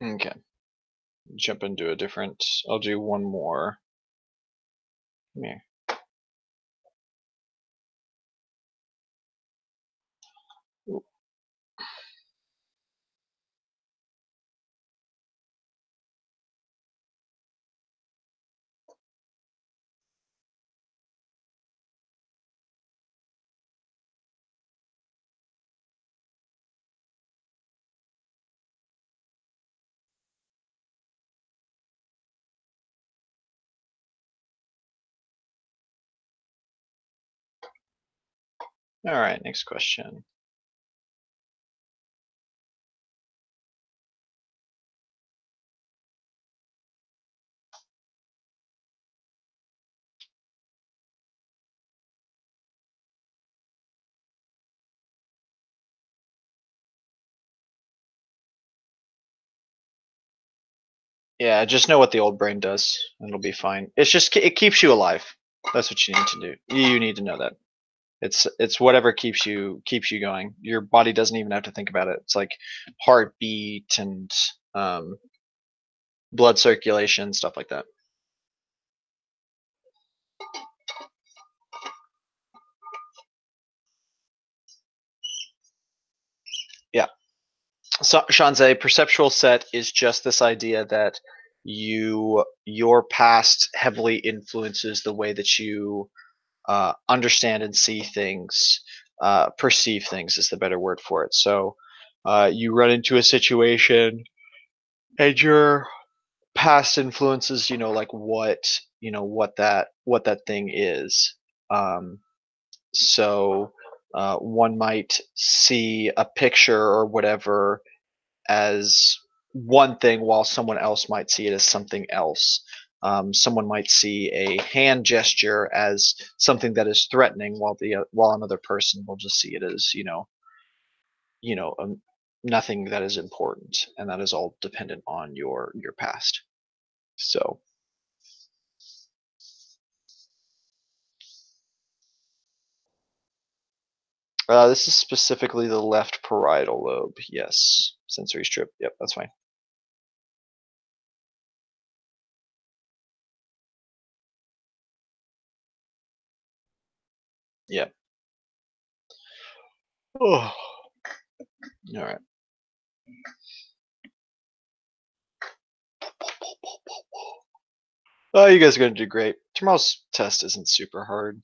Okay. Jump into a different. I'll do one more. Come here. Ooh. All right, next question. Yeah, just know what the old brain does, and it'll be fine. It's just it keeps you alive. That's what you need to do. You need to know that. It's whatever keeps you going. Your body doesn't even have to think about it. It's like heartbeat and blood circulation, stuff like that. Yeah. So, Shanzai, perceptual set is just this idea that your past heavily influences the way that you understand and see things, perceive things is the better word for it. So you run into a situation and your past influences, like what that thing is. Um, so one might see a picture or whatever as one thing while someone else might see it as something else. Someone might see a hand gesture as something that is threatening, while another person will just see it as you know nothing that is important, and that is all dependent on your past. So this is specifically the left parietal lobe. Yes, sensory strip. Yep, that's fine. Yep. Oh, all right. Oh, you guys are gonna do great. Tomorrow's test isn't super hard.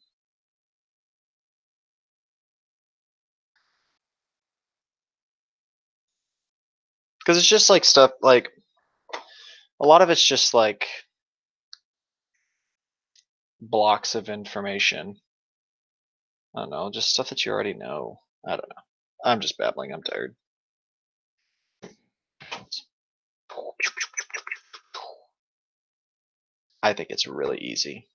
Because it's just like stuff like a lot of it's just like blocks of information. I don't know, just stuff that you already know. I don't know. I'm just babbling. I'm tired. I think it's really easy.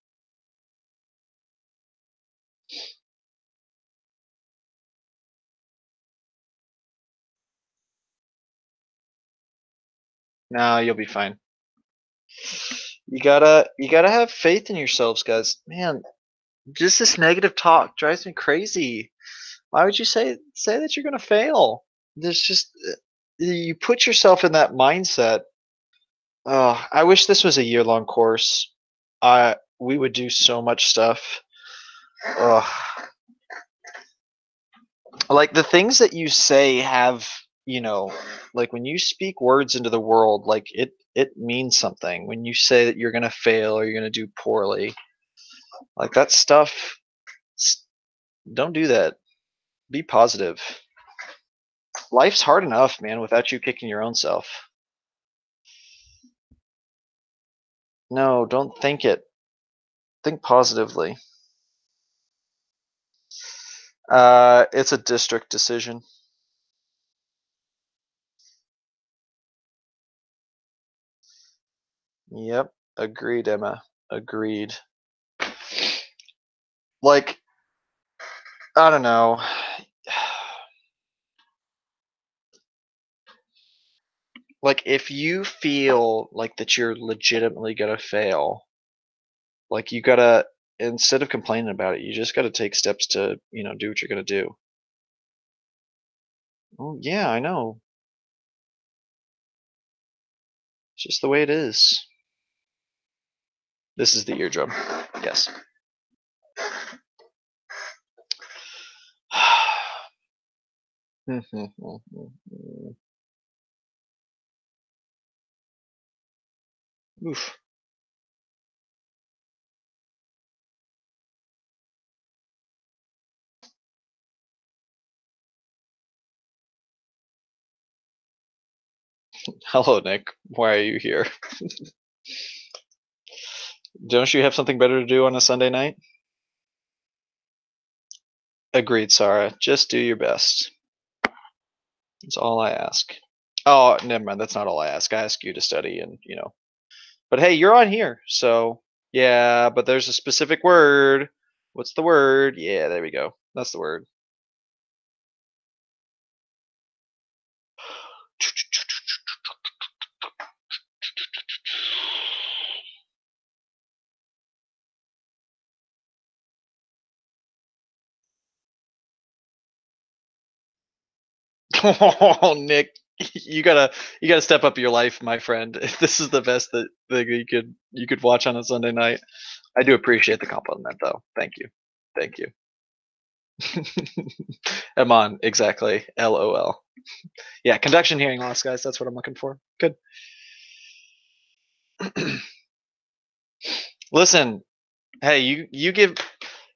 No, you'll be fine. You gotta have faith in yourselves, guys. Man, just this negative talk drives me crazy. Why would you say that you're gonna fail? There's just you put yourself in that mindset. Oh, I wish this was a year-long course. We would do so much stuff. Ugh. Like the things that you say have, like when you speak words into the world, like it means something. When you say that you're gonna fail or you're gonna do poorly, like that stuff, don't do that. Be positive. Life's hard enough, man, without you kicking your own self. No, don't think it. Think positively. It's a district decision. Yep. Agreed, Emma. Agreed. Like, I don't know. Like, if you feel like that you're legitimately gonna fail, like you gotta, instead of complaining about it, you just gotta take steps to, do what you're gonna do. Oh, yeah, I know. It's just the way it is. This is the eardrum. Yes. Oof. Hello, Nick. Why are you here? Don't you have something better to do on a Sunday night? Agreed, Sarah. Just do your best. That's all I ask. Oh, never mind. That's not all I ask. I ask you to study and, But hey, you're on here. So, yeah, but there's a specific word. What's the word? Yeah, there we go. That's the word. Oh, Nick, you gotta step up your life, my friend. This is the best that you could watch on a Sunday night. I do appreciate the compliment, though. Thank you, thank you. Amon, exactly. LOL. Yeah, conduction hearing loss, guys. That's what I'm looking for. Good. Listen, hey, you give.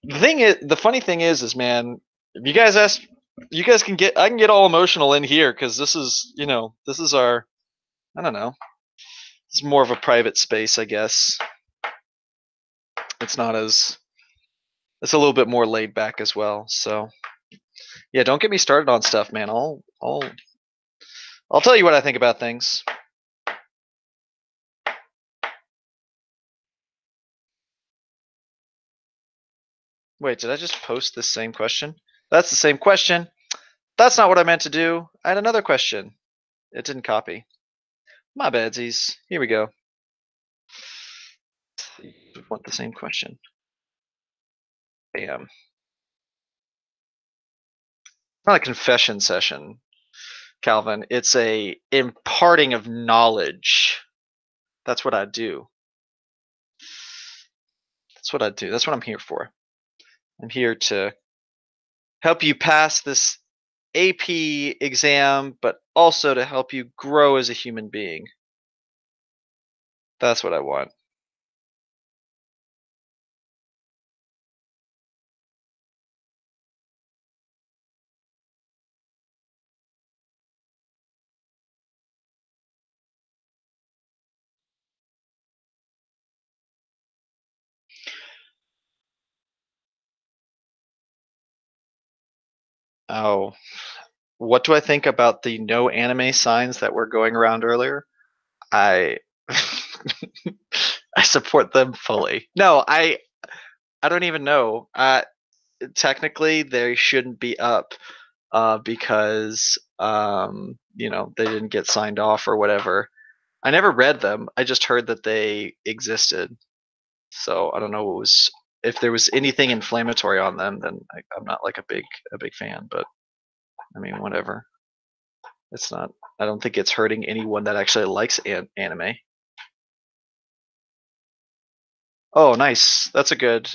The funny thing is, man, if you guys ask, I can get all emotional in here because this is our, I don't know, it's more of a private space, I guess. It's not as, it's a little bit more laid back as well. So yeah, don't get me started on stuff, man. I'll tell you what I think about things. Wait, did I just post this same question? That's the same question. That's not what I meant to do. I had another question. It didn't copy. My badsies. Here we go. Want the same question. Bam. Not a confession session, Calvin. It's a imparting of knowledge. That's what I do. That's what I do. That's what I'm here for. I'm here to help you pass this AP exam, but also to help you grow as a human being. That's what I want. Oh, what do I think about the no anime signs that were going around earlier? I I support them fully. No, I don't even know. Technically, they shouldn't be up because they didn't get signed off or whatever. I never read them. I just heard that they existed. So I don't know what was, if there was anything inflammatory on them. Then I'm not like a big fan. But I mean, whatever. It's not. I don't think it's hurting anyone that actually likes anime. Oh, nice. That's a good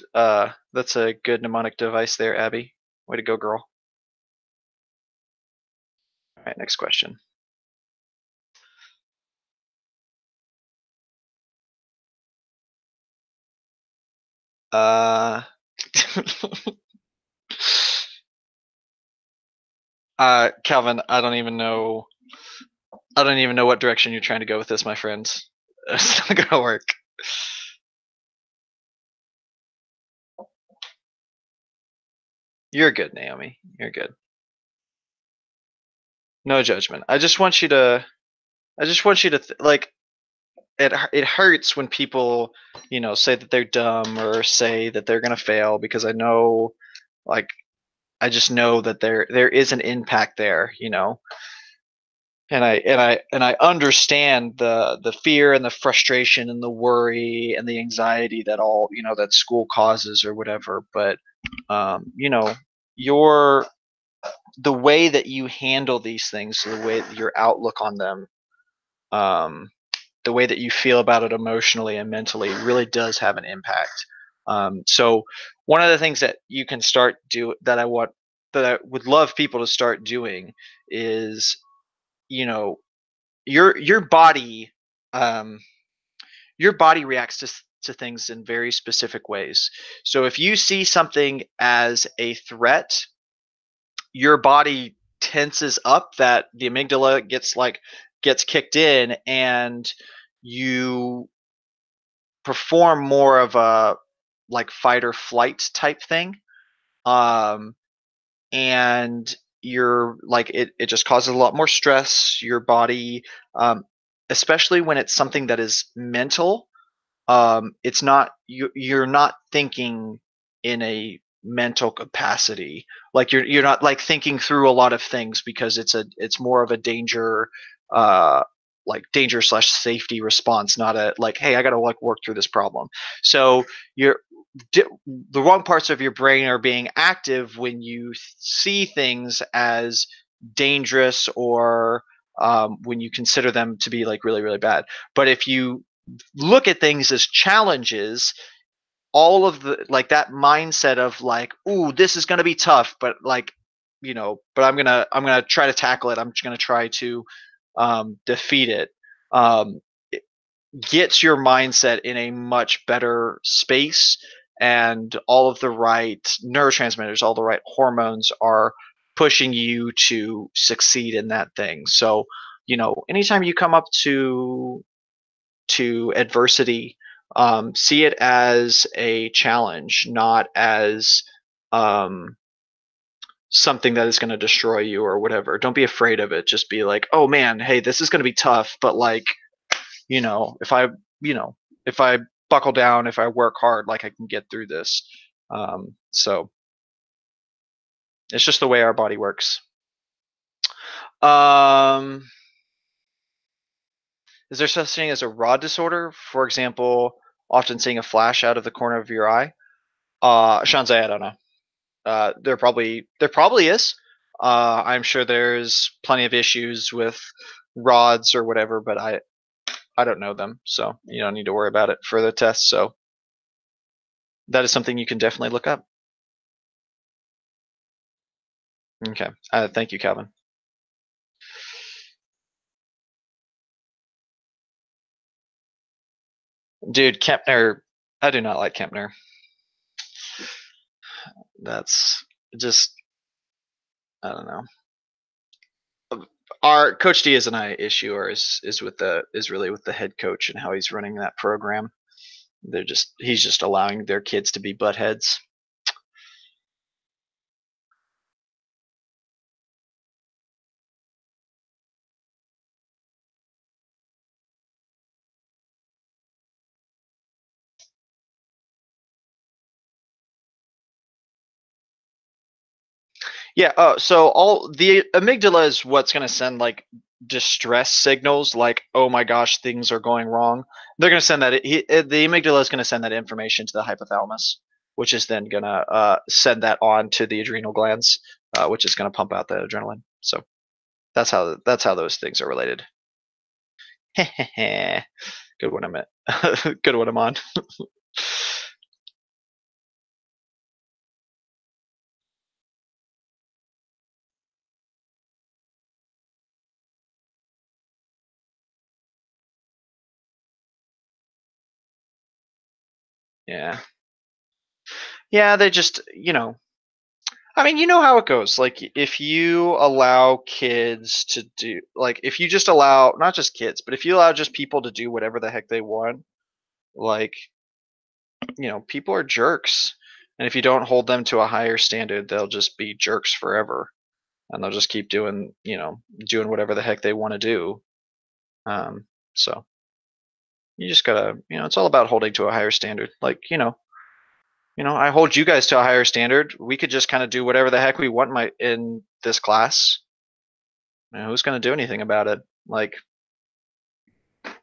mnemonic device there, Abby. Way to go, girl. All right, next question. Calvin, I don't even know what direction you're trying to go with this, my friend. It's not gonna work. You're good, Naomi. You're good. No judgment. I just want you to like it hurts when people, say that they're dumb or say that they're gonna fail, because I know, like, I just know that there is an impact there, and I understand the fear and the frustration and the worry and the anxiety that all that school causes or whatever. But your the way that you handle these things, the way your outlook on them, um, the way that you feel about it emotionally and mentally really does have an impact. So one of the things that you can start that I would love people to start doing is, your body, um, your body reacts to things in very specific ways. So if you see something as a threat, your body tenses up, that the amygdala gets kicked in, and you perform more of a like fight or flight type thing. um and you're like, it just causes a lot more stress. Your body, especially when it's something that is mental, it's not you're not thinking in a mental capacity. Like you're not like thinking through a lot of things, because it's more of a danger, uh like danger slash safety response, not a like, hey, I gotta like work through this problem. So you're the wrong parts of your brain are being active when you see things as dangerous, or when you consider them to be like really really bad. But if you look at things as challenges, all of the like that mindset of like, ooh, this is going to be tough, but like, but I'm gonna try to tackle it. I'm just gonna try to defeat it. It gets your mindset in a much better space, and all of the right neurotransmitters, all the right hormones are pushing you to succeed in that thing. So, anytime you come up to adversity, see it as a challenge, not as um, something that is going to destroy you or whatever. Don't be afraid of it. Just be like, oh man, hey, this is going to be tough, but like, if you know, if I buckle down, if I work hard, like I can get through this. So it's just the way our body works. Um, is there such thing as a rod disorder? For example, often seeing a flash out of the corner of your eye. Shanzai, I don't know. There probably is. I'm sure there's plenty of issues with rods or whatever, but I don't know them, so you don't need to worry about it for the test. So that is something you can definitely look up. Okay. Thank you, Calvin. Dude, Kempner, I do not like Kempner. That's just, I don't know. Our Coach Diaz and I issue is really with the head coach and how he's running that program. He's just allowing their kids to be buttheads. Yeah. So all the amygdala is what's going to send like distress signals, like, oh my gosh, things are going wrong. They're going to send that. The amygdala is going to send that information to the hypothalamus, which is then going to send that on to the adrenal glands, which is going to pump out the adrenaline. So That's how those things are related. Good one I'm at. Good one I'm on. Yeah. Yeah, they just, I mean, you know how it goes. Like, if you allow kids to do, like, if you just allow, not just kids, but if you allow just people to do whatever the heck they want, like, people are jerks. And if you don't hold them to a higher standard, they'll just be jerks forever. And they'll just keep doing, doing whatever the heck they want to do. So you just gotta, it's all about holding to a higher standard. Like, I hold you guys to a higher standard. We could just kind of do whatever the heck we want in this class. Who's going to do anything about it? Like, are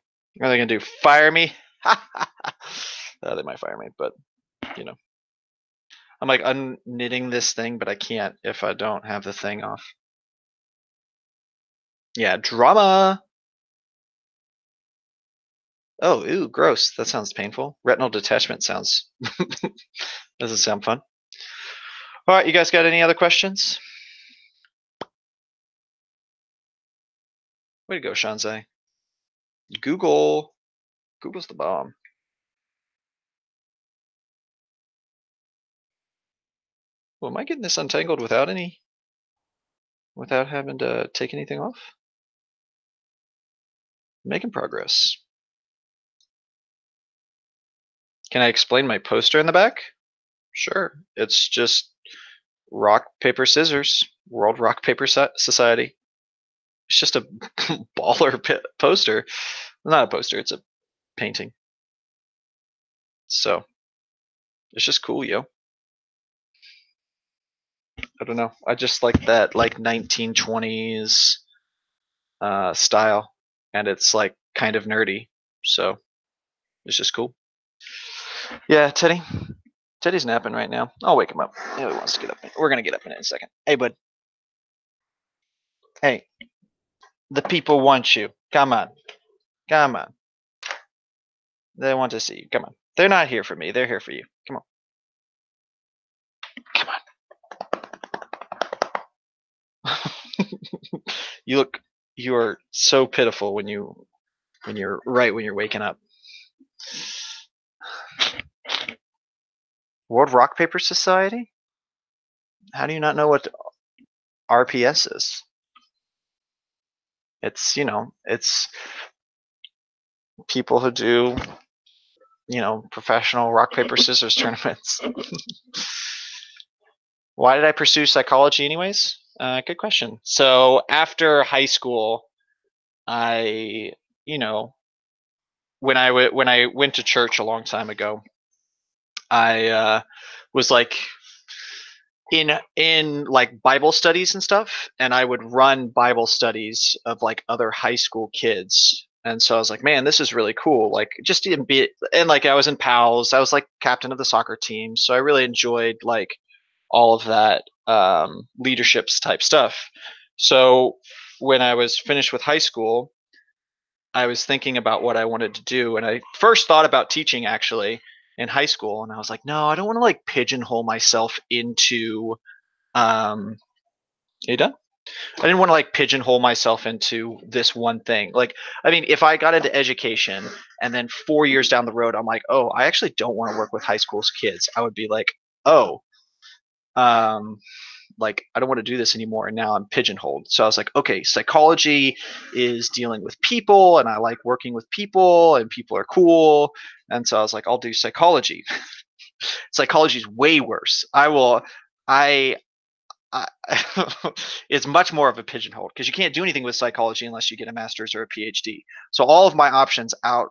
they going to do fire me? They might fire me, but I'm like unknitting this thing, but I can't if I don't have the thing off. Yeah, drama. Oh, ooh, gross. That sounds painful. Retinal detachment sounds doesn't sound fun. All right, you guys got any other questions? Way to go, Shanzai. Google's the bomb. Well, am I getting this untangled without having to take anything off? Making progress. Can I explain my poster in the back? Sure. It's just rock, paper, scissors. World Rock Paper Society. It's just a baller poster. Not a poster, it's a painting. So it's just cool, yo. I don't know. I just like that, like 1920s style, and it's like kind of nerdy. So it's just cool. Yeah, Teddy's napping right now. I'll wake him up. Yeah, he wants to get up. We're gonna get up in a second. Hey, bud. Hey, the people want you. Come on. Come on. They want to see you. Come on. They're not here for me. They're here for you. Come on. Come on. You are so pitiful when you're waking up. World Rock Paper Society? How do you not know what RPS is? It's, it's people who do, professional rock, paper, scissors tournaments. Why did I pursue psychology anyways? Good question. So after high school, I, when I went to church a long time ago, I was like in like Bible studies and stuff, and I would run Bible studies of like other high school kids. And so I was like, man, this is really cool. Like, just even be, and like I was in PALS, I was like captain of the soccer team, so I really enjoyed like all of that leaderships type stuff. So when I was finished with high school, I was thinking about what I wanted to do, and I first thought about teaching actually in high school, and I was like, no, I don't want to like pigeonhole myself into are you done? I didn't want to like pigeonhole myself into this one thing. Like, I mean, if I got into education and then 4 years down the road, I'm like, oh, I actually don't want to work with high school kids, I would be like, oh, like I don't want to do this anymore, and now I'm pigeonholed. So I was like, okay, psychology is dealing with people, and I like working with people, and people are cool, and so I was like, I'll do psychology. Psychology is way worse. I it's much more of a pigeonhole because you can't do anything with psychology unless you get a master's or a PhD. So all of my options out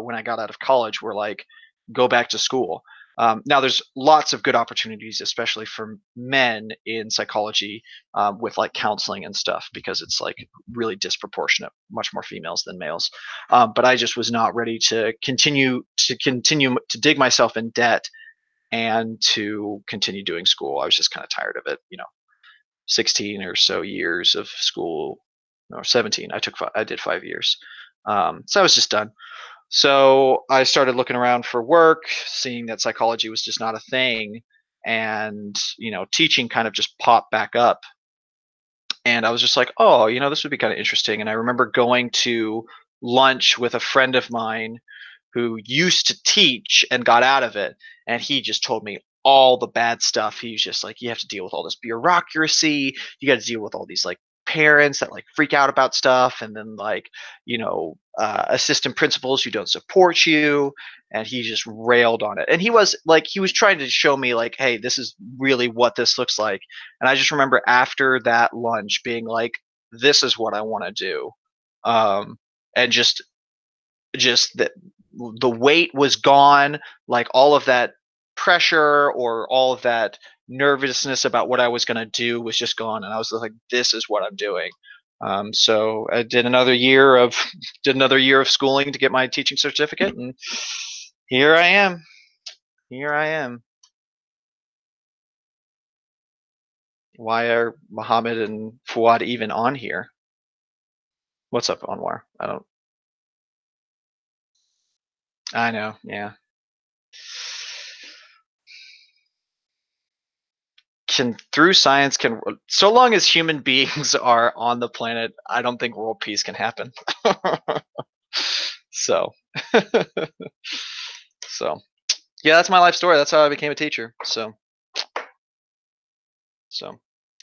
when I got out of college were like, go back to school. Now there's lots of good opportunities, especially for men in psychology, with like counseling and stuff, because it's like really disproportionate, much more females than males. But I just was not ready to continue to dig myself in debt and to continue doing school. I was just kind of tired of it, 16 or so years of school or 17. I did 5 years. So I was just done. So I started looking around for work, seeing that psychology was just not a thing, and teaching kind of just popped back up. And I was just like, oh, this would be kind of interesting. And I remember going to lunch with a friend of mine who used to teach and got out of it. And he just told me all the bad stuff. He was just like, you have to deal with all this bureaucracy. You got to deal with all these like parents that like freak out about stuff. And then like, assistant principals who don't support you. And he just railed on it. And he was trying to show me like, hey, this is really what this looks like. And I just remember after that lunch being like, this is what I want to do. And just that the weight was gone, like all of that pressure or all of that nervousness about what I was going to do was just gone. And I was like, this is what I'm doing. So I did another year of schooling to get my teaching certificate, and here I am. Why are Muhammad and Fuad even on here? What's up, Anwar? I know, yeah. Through science so long as human beings are on the planet, I don't think world peace can happen. So yeah, that's my life story. That's how I became a teacher. So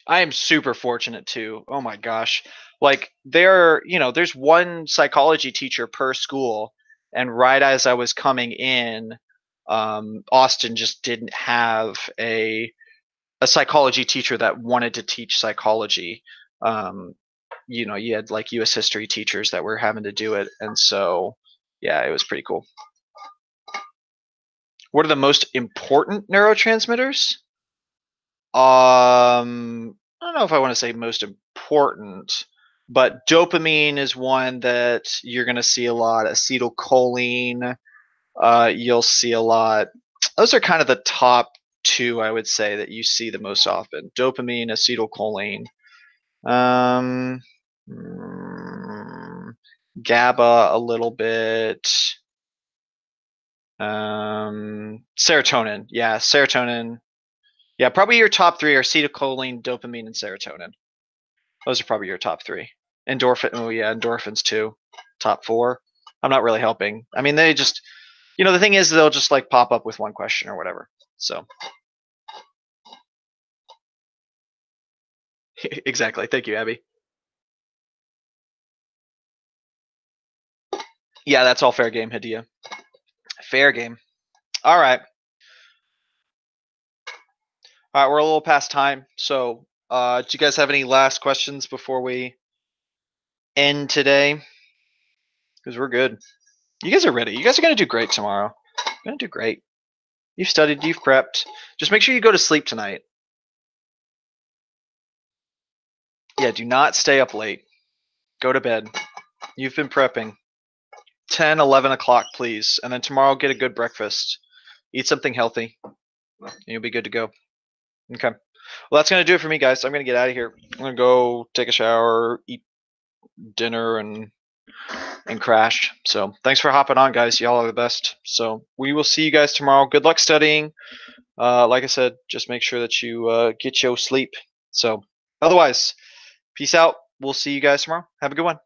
I am super fortunate too. Oh my gosh. Like there's one psychology teacher per school, and right as I was coming in, Austin just didn't have a psychology teacher that wanted to teach psychology. You had like US history teachers that were having to do it, and so yeah, it was pretty cool. What are the most important neurotransmitters? I don't know if I want to say most important, but dopamine is one that you're going to see a lot. Acetylcholine, you'll see a lot. Those are kind of the top two, I would say, that you see the most often. Dopamine, acetylcholine. GABA a little bit. Serotonin. Yeah, serotonin. Yeah, probably your top three are acetylcholine, dopamine, and serotonin. Those are probably your top three. Endorphins too. Top four. I'm not really helping. I mean, they just, the thing is, they'll just like pop up with one question or whatever. So. Exactly. Thank you, Abby. Yeah, that's all fair game, Hadiya. Fair game. All right. All right, we're a little past time. So, do you guys have any last questions before we end today? Because we're good. You guys are ready. You guys are going to do great tomorrow. You're going to do great. You've studied, you've prepped. Just make sure you go to sleep tonight. Yeah, do not stay up late. Go to bed. You've been prepping. 10, 11 o'clock, please. And then tomorrow, get a good breakfast. Eat something healthy. And you'll be good to go. Okay. Well, that's going to do it for me, guys. I'm going to get out of here. I'm going to go take a shower, eat dinner, and crash. So thanks for hopping on, guys. Y'all are the best. So we will see you guys tomorrow. Good luck studying. Like I said, just make sure that you get your sleep. So otherwise, peace out. We'll see you guys tomorrow. Have a good one.